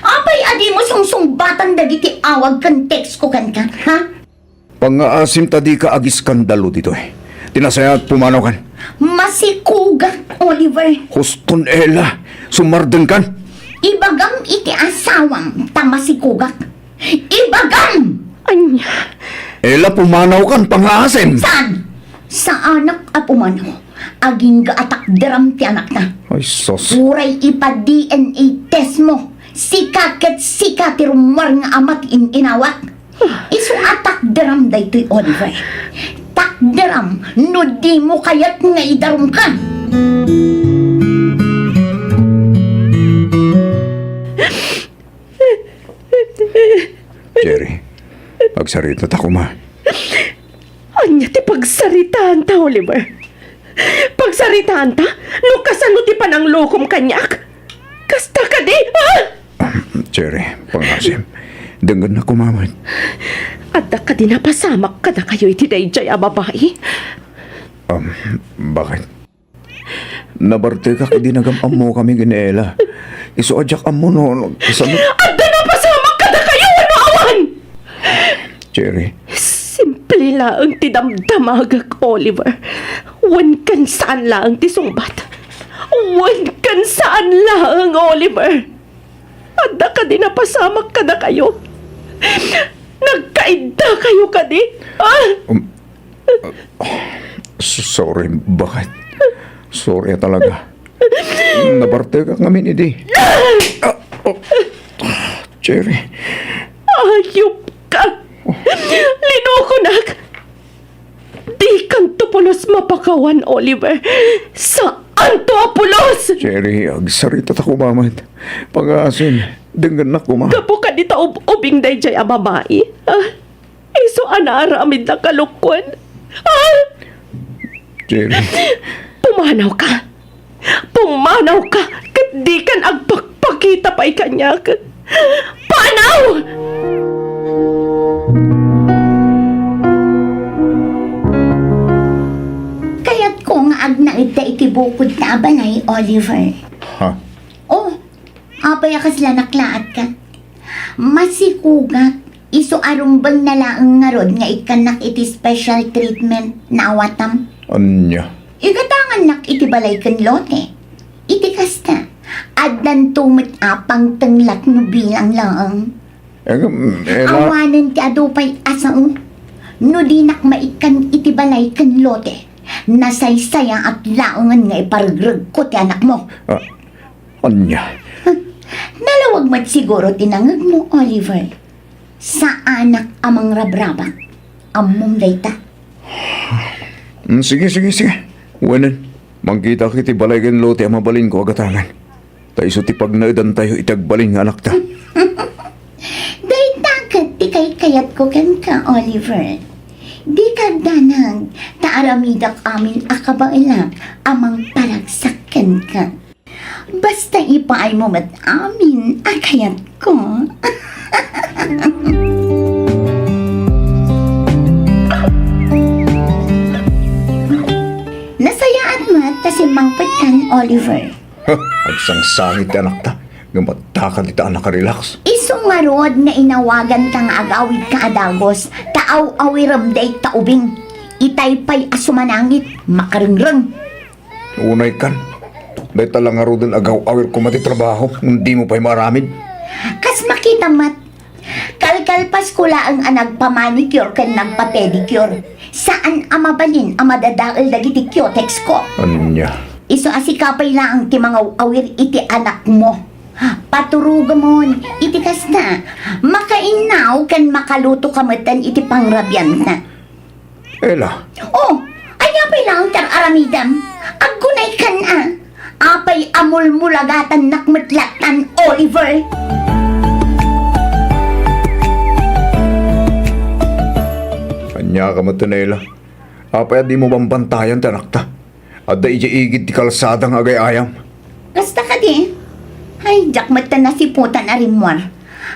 [SPEAKER 8] Apay adi mo sungsungbatan dagiti awag kan text ko kan ka, ha?
[SPEAKER 4] Pang-aasim tadi ka agiskandalo dito eh. Tinasaya at pumanaw kan.
[SPEAKER 8] Masikugak, Oliver.
[SPEAKER 4] Huston ela, sumarden kan.
[SPEAKER 8] Ibagam iti asawang tamasikugak. Ibagam!
[SPEAKER 5] Anya?
[SPEAKER 4] Ela pumanaw kan pang-aasim.
[SPEAKER 8] Saan? Sa anak a pumanaw. Aging gaatak deram ti anak na.
[SPEAKER 4] Ay, sos.
[SPEAKER 8] Uray ipa-DNA test mo. Sika ket sika ti rumwar nga amat inawak. Isu atak deram daytoy Oliver. Tak deram no di mo kayat nga idarum ka.
[SPEAKER 4] Jerry, pagsarita ta ko ma.
[SPEAKER 5] Anya ti pagsaritaan ta, Oliver. Pagsaritaan ta? No kasano ti panang lokom kanyak? Kasta ka di, ha?
[SPEAKER 4] Jerry, pang-aasim. Denggan na kumamad.
[SPEAKER 5] Adda ka din napasamak ka na kayo iti dayjay a babae.
[SPEAKER 4] Bakit? Nabarte ka kay dinagam mo kami ginela. Iso adyak amo no. Kasano?
[SPEAKER 5] Adda na pasamak kada kayo ano awan!
[SPEAKER 4] Cherry,
[SPEAKER 5] Simple lang ti damdamagak, Oliver. Wan kan saan lang ti sungbat. Wan kan saan lang, Oliver. Adda ka din napasamak kada kayo. Nagkaida kayo kadi. Ah!
[SPEAKER 4] sorry, bakit? Sorry talaga. Nabarte ka kami ni Cherry,
[SPEAKER 5] Ayop ka! Linukunak! Di kan tupulos mapakawan, Oliver. Saan to apulos?
[SPEAKER 4] Cherry, agsarita ta kumamad. Pag-aasin, denggan na kuma.
[SPEAKER 5] Kapo ka dita ubing day jay ababay. Ah, iso anaaramid na kalukwan. Ah,
[SPEAKER 4] Cherry,
[SPEAKER 5] pumanaw ka. Pumanaw ka. Kat di kan agpakpakita pa'y kanyak. Panaw!
[SPEAKER 8] Kaya't ko nga agnaid ta itibukod na abanay, Oliver.
[SPEAKER 4] ha?
[SPEAKER 8] Oh, apay akas lanaklaat ka. Masikugat, iso arumbang nalaang nga rod nga ikanak iti special treatment na awatam.
[SPEAKER 4] Anya?
[SPEAKER 8] Igatangan nak iti balay kan lote. Iti kasta, addan tumit apang tenglak no bilang lang.
[SPEAKER 4] Ela,
[SPEAKER 8] Awanan ti adupay asao. No di nak maikan iti balay kan lote. Nasaysaya at laungan nga ipargreg ko ti anak mo.
[SPEAKER 4] anya?
[SPEAKER 8] Nalawag mat siguro tinangag mo, Oliver. Sa anak amang rabraba. Among dayta.
[SPEAKER 4] Sige. Wanan, mangkita kiti balay kan lote ang mabalin ko agatangan. Taiso ti pagnaidan tayo itagbalin nga anak ta.
[SPEAKER 8] Dahil tagat ti kay kayat ko kan ka, Oliver. Di ka danang taaramidak amin akabailak amang paragsakan ka. Basta ipaay mo mat amin akayat ko. Nasayaan mat kasi mangpatan, Oliver.
[SPEAKER 4] Agsang sangit ti anak ta. Ngamataka ti ta anak ka-relax.
[SPEAKER 8] Isong marod nga inawagan kang agawid ka adagos, taaw-awiram day taubing. Itaypay asumanangit, makaringrang.
[SPEAKER 4] Unay kan. Dahil talang nga din agaw-awir ko matitrabaho. Hindi mo pa'y maramid.
[SPEAKER 8] Kas makita mat, kalkalpas ko laang nagpamanicure kan nagpa-pedicure. Saan amabalin ang madadaal dagiti cutex ko?
[SPEAKER 4] Anya?
[SPEAKER 8] Iso asikapay laang ti mga awir iti anak mo. Paturuga mo, iti kas na. Makainaw kan makaluto kamatan iti pangrabyan na.
[SPEAKER 4] Ela,
[SPEAKER 8] Oh, anyapay lang tar aramidam. Aggunay kan apay amul-mulagatan nakmetlatan, Oliver.
[SPEAKER 4] anya ka matunela. Apay di mo bambantayan ti anak ta. Adda ija-igid ti kalsadang agay-ayam.
[SPEAKER 8] Basta ka di. Ay, jakmata na si putan arimwar.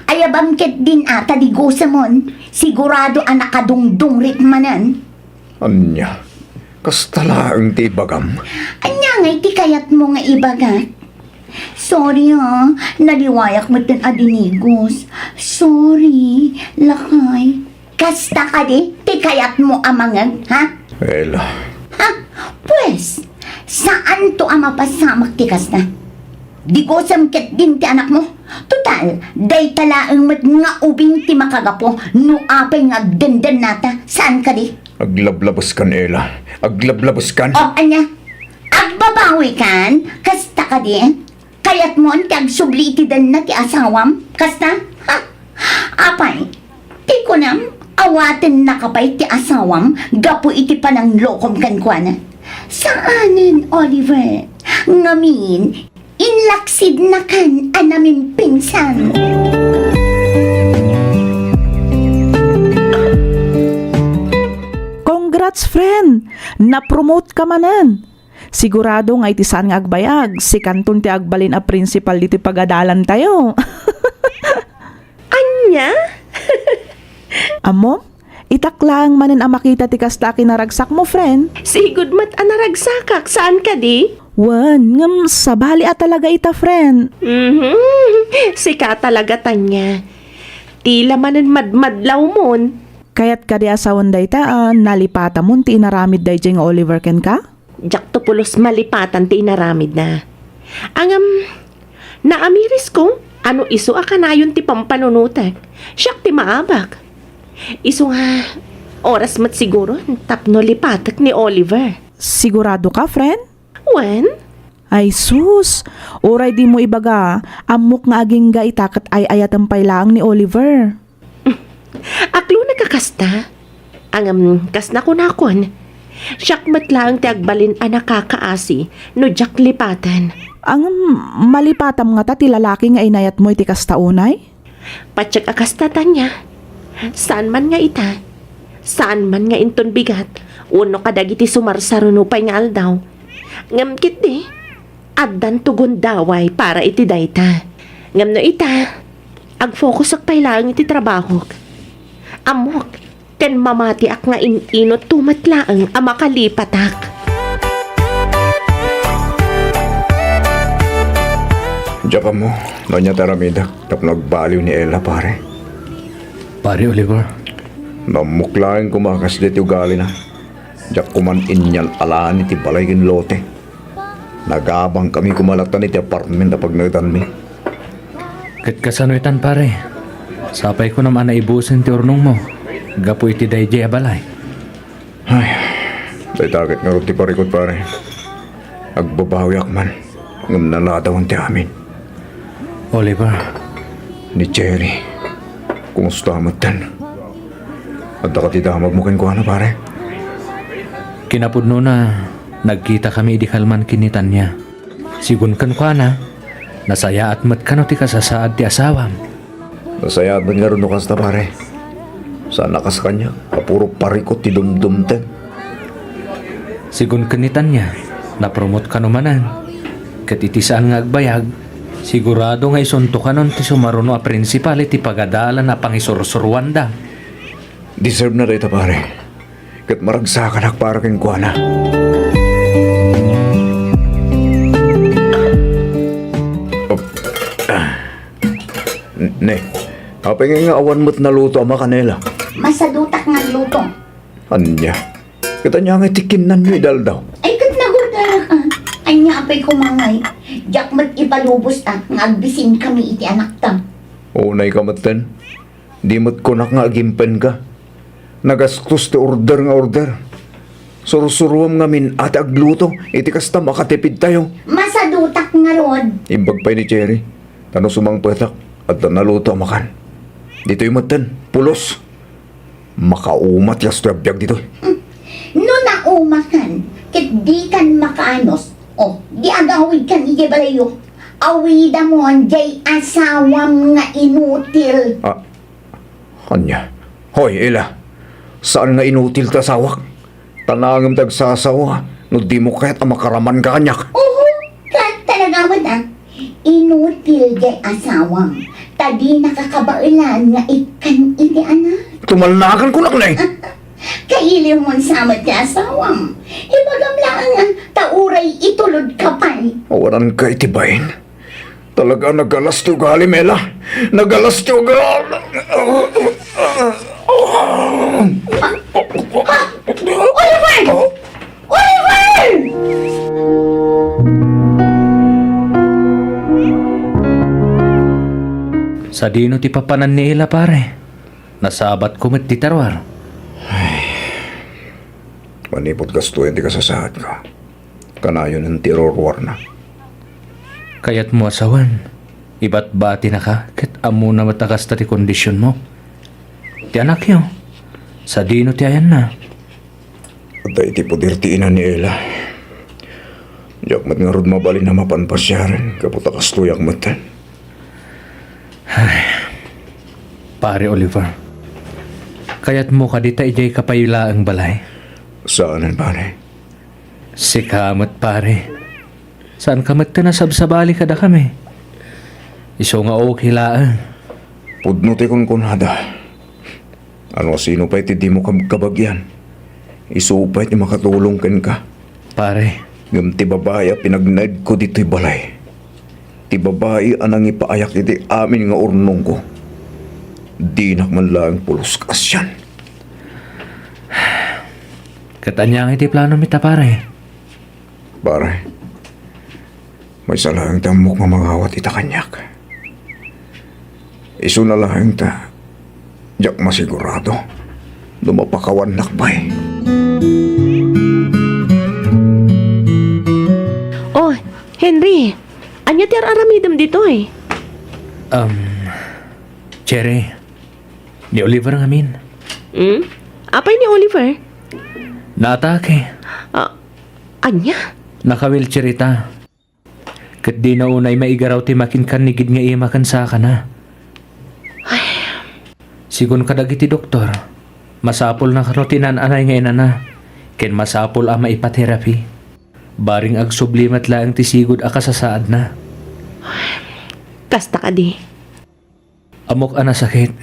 [SPEAKER 8] Ayabam ket din ata di gosamon. Sigurado ang nakadungdung ritmanan.
[SPEAKER 4] Anya? Kastala ang ti bagam.
[SPEAKER 8] Anya nga iti kayat mo nga ibagat. Sorry naliwayak mo tan adinigos. Sorry, lakay. Kasta ka di, ti kayat mo amangag, ha?
[SPEAKER 4] Ela,
[SPEAKER 8] Ha? Pues, saan to ang mapasamak ti kasta? Di ko samket din ti anak mo. Total, day talaang mat nga ubing ti makagapo, no apay nga agdandan nata. Saan ka di?
[SPEAKER 4] aglablabas kan Ela. Aglablabas kan.
[SPEAKER 8] O, anya? Agbabawi kan? Kasta ka di? Kayat mo ang tiagsублitidan na ti asawam? Kasta? Ha? Apay, ti ko nam, awaten na kapay ti asawam, gapo iti panang lokom kankwana. Saanin, Oliver? Ngamin, inlaksid na kan anamin pinsan.
[SPEAKER 1] Congrats, friend! Na-promote ka manan! Sigurado nga itisan nga agbayag, si Kanton ti agbalin a principal dito pagadalan tayo.
[SPEAKER 5] Anya?
[SPEAKER 1] Amo, itaklang manan ang makita ti kasta kinaragsak mo, friend.
[SPEAKER 5] Sigud mat anaragsakak. Saan ka di?
[SPEAKER 1] Wan, ngam sabali at talaga ita, friend.
[SPEAKER 5] Sika talaga tanya. Tila manan madmadlaw mon.
[SPEAKER 1] Kaya't kadi asawan day taan, nalipata mo ti inaramid day nga Oliver ken ka?
[SPEAKER 5] Jak to pulos malipatan ti inaramid na. Naamiris ko, ano iso akanayon ti pampanunutek. Siyak ti maabak. Iso nga, oras mat siguro, tapno lipatak ni Oliver.
[SPEAKER 1] Sigurado ka, friend?
[SPEAKER 5] When?
[SPEAKER 1] Ay sus, oray di mo ibaga, amok nga aging ga itakat ay ayatampay lang ni Oliver.
[SPEAKER 5] Aklo nakakasta. Kas na kunakon. Siyak matlaang ti agbalin a nakakaasi, no jak lipatan.
[SPEAKER 1] Ang malipatam nga ta ti lalaki nga inayat mo iti kastaunay?
[SPEAKER 5] Patsak akastatan niya. Saan man nga ita? Saan man nga inton bigat? Uno kadagiti sumarsaruno pa'y nga aldaw. Ngamkit di. Addan tugon daway para iti dayta. Ngam no ita. Ag-focus ak pa'y lang iti trabaho. Amok. Ken mamati ak nga inot tumatlaang ang makalipatak.
[SPEAKER 4] Diyan ka mo, nanya taramida, tap nagbaliw ni Ella, pare.
[SPEAKER 7] Pare Oliver,
[SPEAKER 4] Namuklain kumakas dito ugali na. Diyan kumanin niyan alaan iti balay kin lote. Nagabang kami kumalatan iti apartment na pag nagtanmi.
[SPEAKER 7] kat kasanuitan pare. Sapay ko naman na ibusin ti urnong mo. Gapo iti dayjay abalay.
[SPEAKER 4] Ay, day takit nga ti parikot, pare. Agbabawi man, ngam naladawan ti amin.
[SPEAKER 7] Oliver,
[SPEAKER 4] Ni Cherry, kumusta amatan? At dakatidamag mo ko na, pare.
[SPEAKER 7] kinapudno na nagkita kami di kalman kinitan niya. Sigun kan kwa na, nasaya at mat kano ti kasasaad ti asawam.
[SPEAKER 4] Nasaya at nga rin kasta, pare. Sana kas kanya, kapuro parikot ti dumdumten.
[SPEAKER 7] Sigun kanitan niya, napromot kanumanan. Kat itisaan nga agbayag, sigurado nga isunto kanon ti sumaruno a prinsipal iti pagadala na pangisursurwan da.
[SPEAKER 4] Deserve na rita, pare. Kat maragsakan ak para kin kuana. Ne, apay nga awan mo't naluto ama kanela.
[SPEAKER 8] Masadutak nga luto.
[SPEAKER 4] Anya, kita niya nga tikinan nyo idal daw.
[SPEAKER 8] Ay, kat nagurdara ka. Ay, nga apay kumangay. Diyak mat ipalubos ta, nga agbisin kami iti anak tam.
[SPEAKER 4] Unay ka maten. Di mo't kunak nga agimpen ka. Nagastos ti order nga order. Surusuruam nga min at agluto. Iti kasta makatipid tayo.
[SPEAKER 8] Masadutak nga rod.
[SPEAKER 4] Imbag pa ni Cherry. Tano sumang petak at naluto makan. Dito yung matan, pulos. Makaumat yas trabiyag dito.
[SPEAKER 8] No naumakan, kit di kan makaanos. O, di agawid kan iti balayo. Awida mo ang jay asawam nga inutil.
[SPEAKER 4] Kanya. Hoy, Ella. Saan nga inutil ta sawak? Tanangam tagsasawa. No di mo kahit makaraman ka kanyak.
[SPEAKER 8] Oo, kat talaga wala. Inutil jay asawam. Tadi nakakabailan nga ikan iti anak.
[SPEAKER 4] Tumalnakan ko na kanay.
[SPEAKER 8] Kaili mo sama ti asawam. Ibagam lang nga tauray itulod ka pa'y.
[SPEAKER 4] Awaran ka itibayin. Talaga nagalas ti ugali, Mela. Nagalas ti ugali.
[SPEAKER 8] Oliver! Oliver!
[SPEAKER 7] Sa dino ti papanan ni Ella pare. Nasabat ko met ti tarwar.
[SPEAKER 4] Manipot gastuin ti kasasaad ka. Kanayon ng tirorwar na.
[SPEAKER 7] Kayat mo asawan. Iba't bati na ka, ket amo na matakas ta ti kondisyon mo. Ti anak yo. Sa dino ti ayan na.
[SPEAKER 4] At ay ti pudirtiinan ni Ella. Diyak mat nga rod mabali na mapanpasyaran. Kaputa kastuyak matan.
[SPEAKER 7] Pare Oliver. Kayat mo kadita ijay kapayula ang balay.
[SPEAKER 4] Saanan, pare?
[SPEAKER 7] Si kamat pare. Saan kamat ka nasabsabali kada kami? Iso nga o kilaan.
[SPEAKER 4] Pudno ti kunkunada. Ano sino pa iti di mo kabagyan? Isupay ti makatulong ken ka.
[SPEAKER 7] Pare,
[SPEAKER 4] Ngam ti babae pinagnaid ko dito'y balay. Ti babae anang ipaayak iti amin nga urnong ko. Di nak man lang pulos kasyan.
[SPEAKER 7] Katanyang iti plano mita pare.
[SPEAKER 4] Pare, may salang tamok mamangawat ita kanyak. Iso na lang ta, jak masigurado, lumapakawan nakbay.
[SPEAKER 5] Oh, Henry, anya ti aramidam dito eh.
[SPEAKER 7] Cherry, ni Oliver ang amin.
[SPEAKER 5] Apay ni Oliver?
[SPEAKER 7] Naatake.
[SPEAKER 5] Anya?
[SPEAKER 7] Naka-wheelchair ita. Kat di na unay maigaraw ti makin kanigid nga iya makan sa ka na. Sigun kadag iti doktor, masapol na karotinan anay nga ina na. Ken masapol ang maipaterapi. Baring ag sublimat lang ti sigud akasasaad na.
[SPEAKER 5] Kasta ka di.
[SPEAKER 7] Amok ana sakit,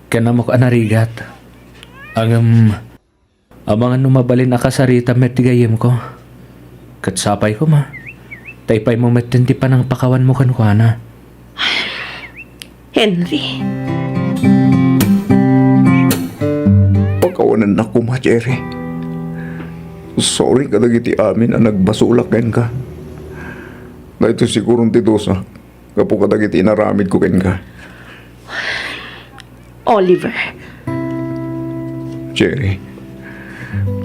[SPEAKER 7] ken amok ana rigat. Ang mga numabalin akasarita met tigayem ko. Kat sapay ko ma. Taypay mo met ti pa ng pakawan mo kankwana.
[SPEAKER 5] Henry,
[SPEAKER 4] Pakawanan na ko ma, Jerry. Sorry kadag iti amin na nagbasulak ken ka. Na ito sigurong ti dosa. Kapo kadag iti inaramid ko ken ka.
[SPEAKER 5] Oliver,
[SPEAKER 4] Jerry,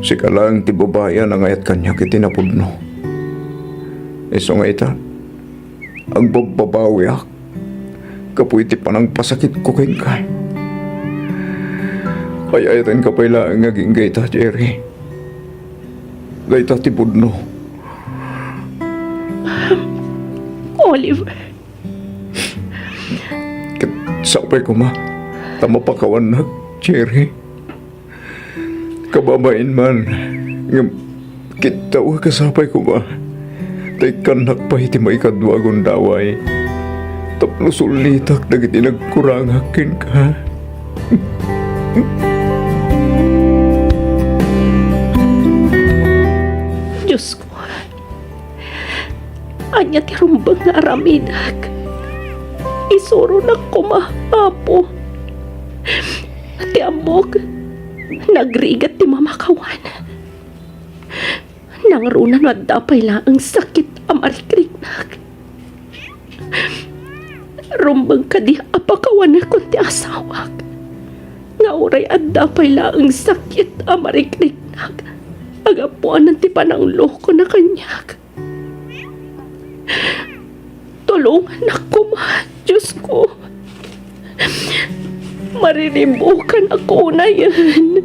[SPEAKER 4] si kalang ti babaya na ngayat kanya kiti napudno. Iso nga ita, ang babawiak, kapo iti panang pasakit ko ken ka. Kaya ka pala ang naging gayta, Jerry. Gayta ti budno.
[SPEAKER 5] Oliver,
[SPEAKER 4] Sapay ko ma, tama pakawan na, Jerry. Kababain man, nga kitaw kasapay ko ma. Tay kanak pa iti maikadwagon daway. Tapno sulitak dagiti nagkurangakin ka.
[SPEAKER 5] Diyos ko. Anya ti rumbang nga aramidak. Isuro na kumahapo. Ti amok. Nagrigat ti mamakawan. Nangrunan at dapay lang ang sakit amarikrinak. Rumbang ka di apakawan na kun ti asawak. Nga oray at dapay lang ang sakit amarikrinak. Agapuan ng ti pananglo ko na kanyak. Tulungan ako ma, Diyos ko. Mariribukan ako na yan.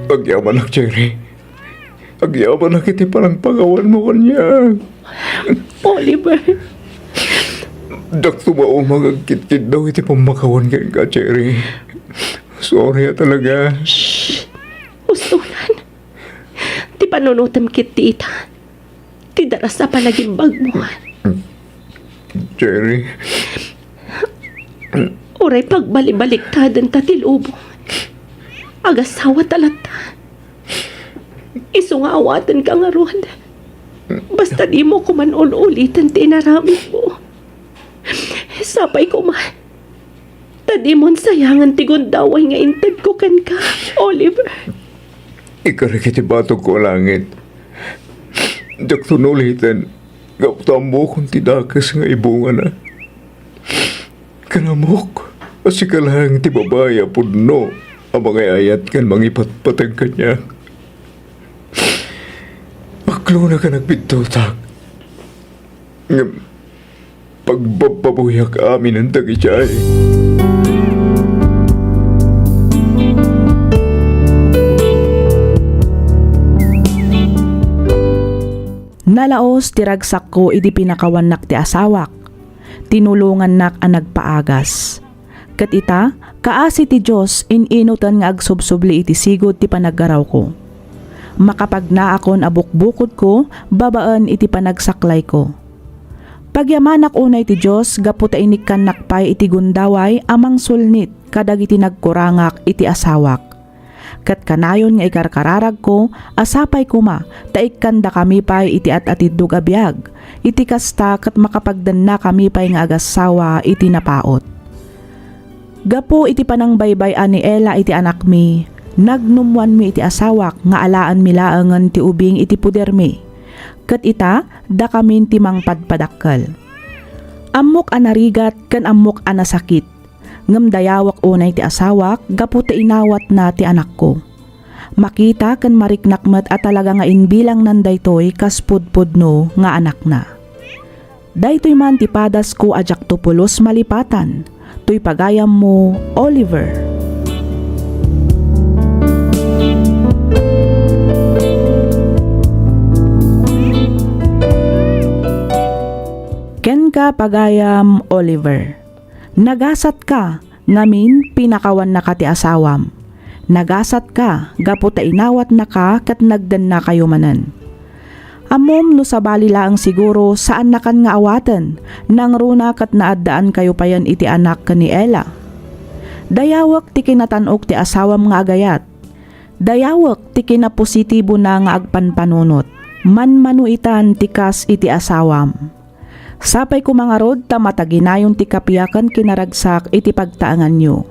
[SPEAKER 4] Agyaman na, Jerry. Agyaman na kiti parang pagawan mo kanya.
[SPEAKER 5] Oliver,
[SPEAKER 4] Dakto ba o magagkit-kit daw iti pamakawan ka, Jerry. Sorry talaga.
[SPEAKER 5] ustulan. Ti panunutam kit ti ita. Ti daras na palagimbag mo.
[SPEAKER 4] Jerry.
[SPEAKER 5] Uray pagbalibaliktad ta tilubong. Agasawa talata. Iso nga awatan ka nga ron. Basta di mo kuman ulitan ti inaramid mo. Sapay ko man. Tadi mon sayangan ti gundaway nga intad ko kan ka, Oliver.
[SPEAKER 4] Ikarikiti batog ko langit. Dakto nulitan. Gaptam mo kung tidakas nga ibunga na. Kanamok. Asi ka lang ti babaya pudno. Ang mga ayat kan mangipatpatag kanya. Aklo na ka nagpintutak. Pagbababuyak amin ang tagichay.
[SPEAKER 1] Nalaos tiragsak ko idi pinakawan nak ti asawak. Tinulungan nak ang nagpaagas. Kat ita, kaasi ti Diyos ininutan nga agsubsubli iti sigod ti panaggaraw ko. Makapag naakon abukbukod ko, babaan iti panagsaklay ko. Pagyamanak unay ti Diyos, gaputa inikan nakpay iti gundaway amang sulnit kadag iti nagkurangak iti asawak. Kat kanayon nga ikarkararag ko, asapay ko ma, taikanda kami pa'y iti at atidug abiyag. Iti kasta kat makapagdan na kami pa'y nga agasawa iti napaot. Gapo iti panangbaybayan ni Ella iti anak mi, nagnumwan mi iti asawak nga alaan mi laangan ti ubing iti puder mi. Kat ita, da kamin ti mangpadpadakkel. Amok anarigat kan amok anasakit. Ngem dayawak unay ti asawak, gapu ti inawat na ti anak ko. Makita kan mariknakmet at talaga nga inbilang nan daytoy kas pudpudno nga anak na. Daytoy man ti padas ko ajak tupulos malipatan, tuy pagayam mo, Oliver. Ken ka pagayam, Oliver. Nagasat ka, ngamin pinakawan na ka ti asawam. Nagasat ka, gapu ta inawat na ka kat nagdan na kayo manan. Amom no sabali laang siguro saan na kan nga awaten, nang runa kat naaddaan kayo payan iti anak ka ni Ella. Dayawak ti kinatanok ti asawam nga agayat. Dayawak ti kinapositibo na nga agpanpanunot. Manmanuitan ti kas iti asawam. Sapay ko mga rod ta mataginayon ti kapiyakan kinaragsak iti pagtaangan nyo.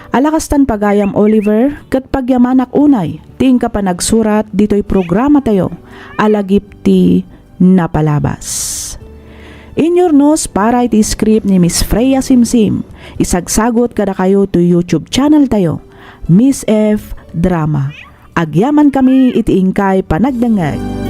[SPEAKER 1] Alakastan pagayam Oliver, kat pagyamanak unay, ting ka pa nagsurat dito'y programa tayo, alagip ti napalabas. Inyornos para iti script ni Miss Freya Simsim, isagsagot kada kayo to YouTube channel tayo, Miss F Drama. Agyaman kami iti ingkay panagdangag.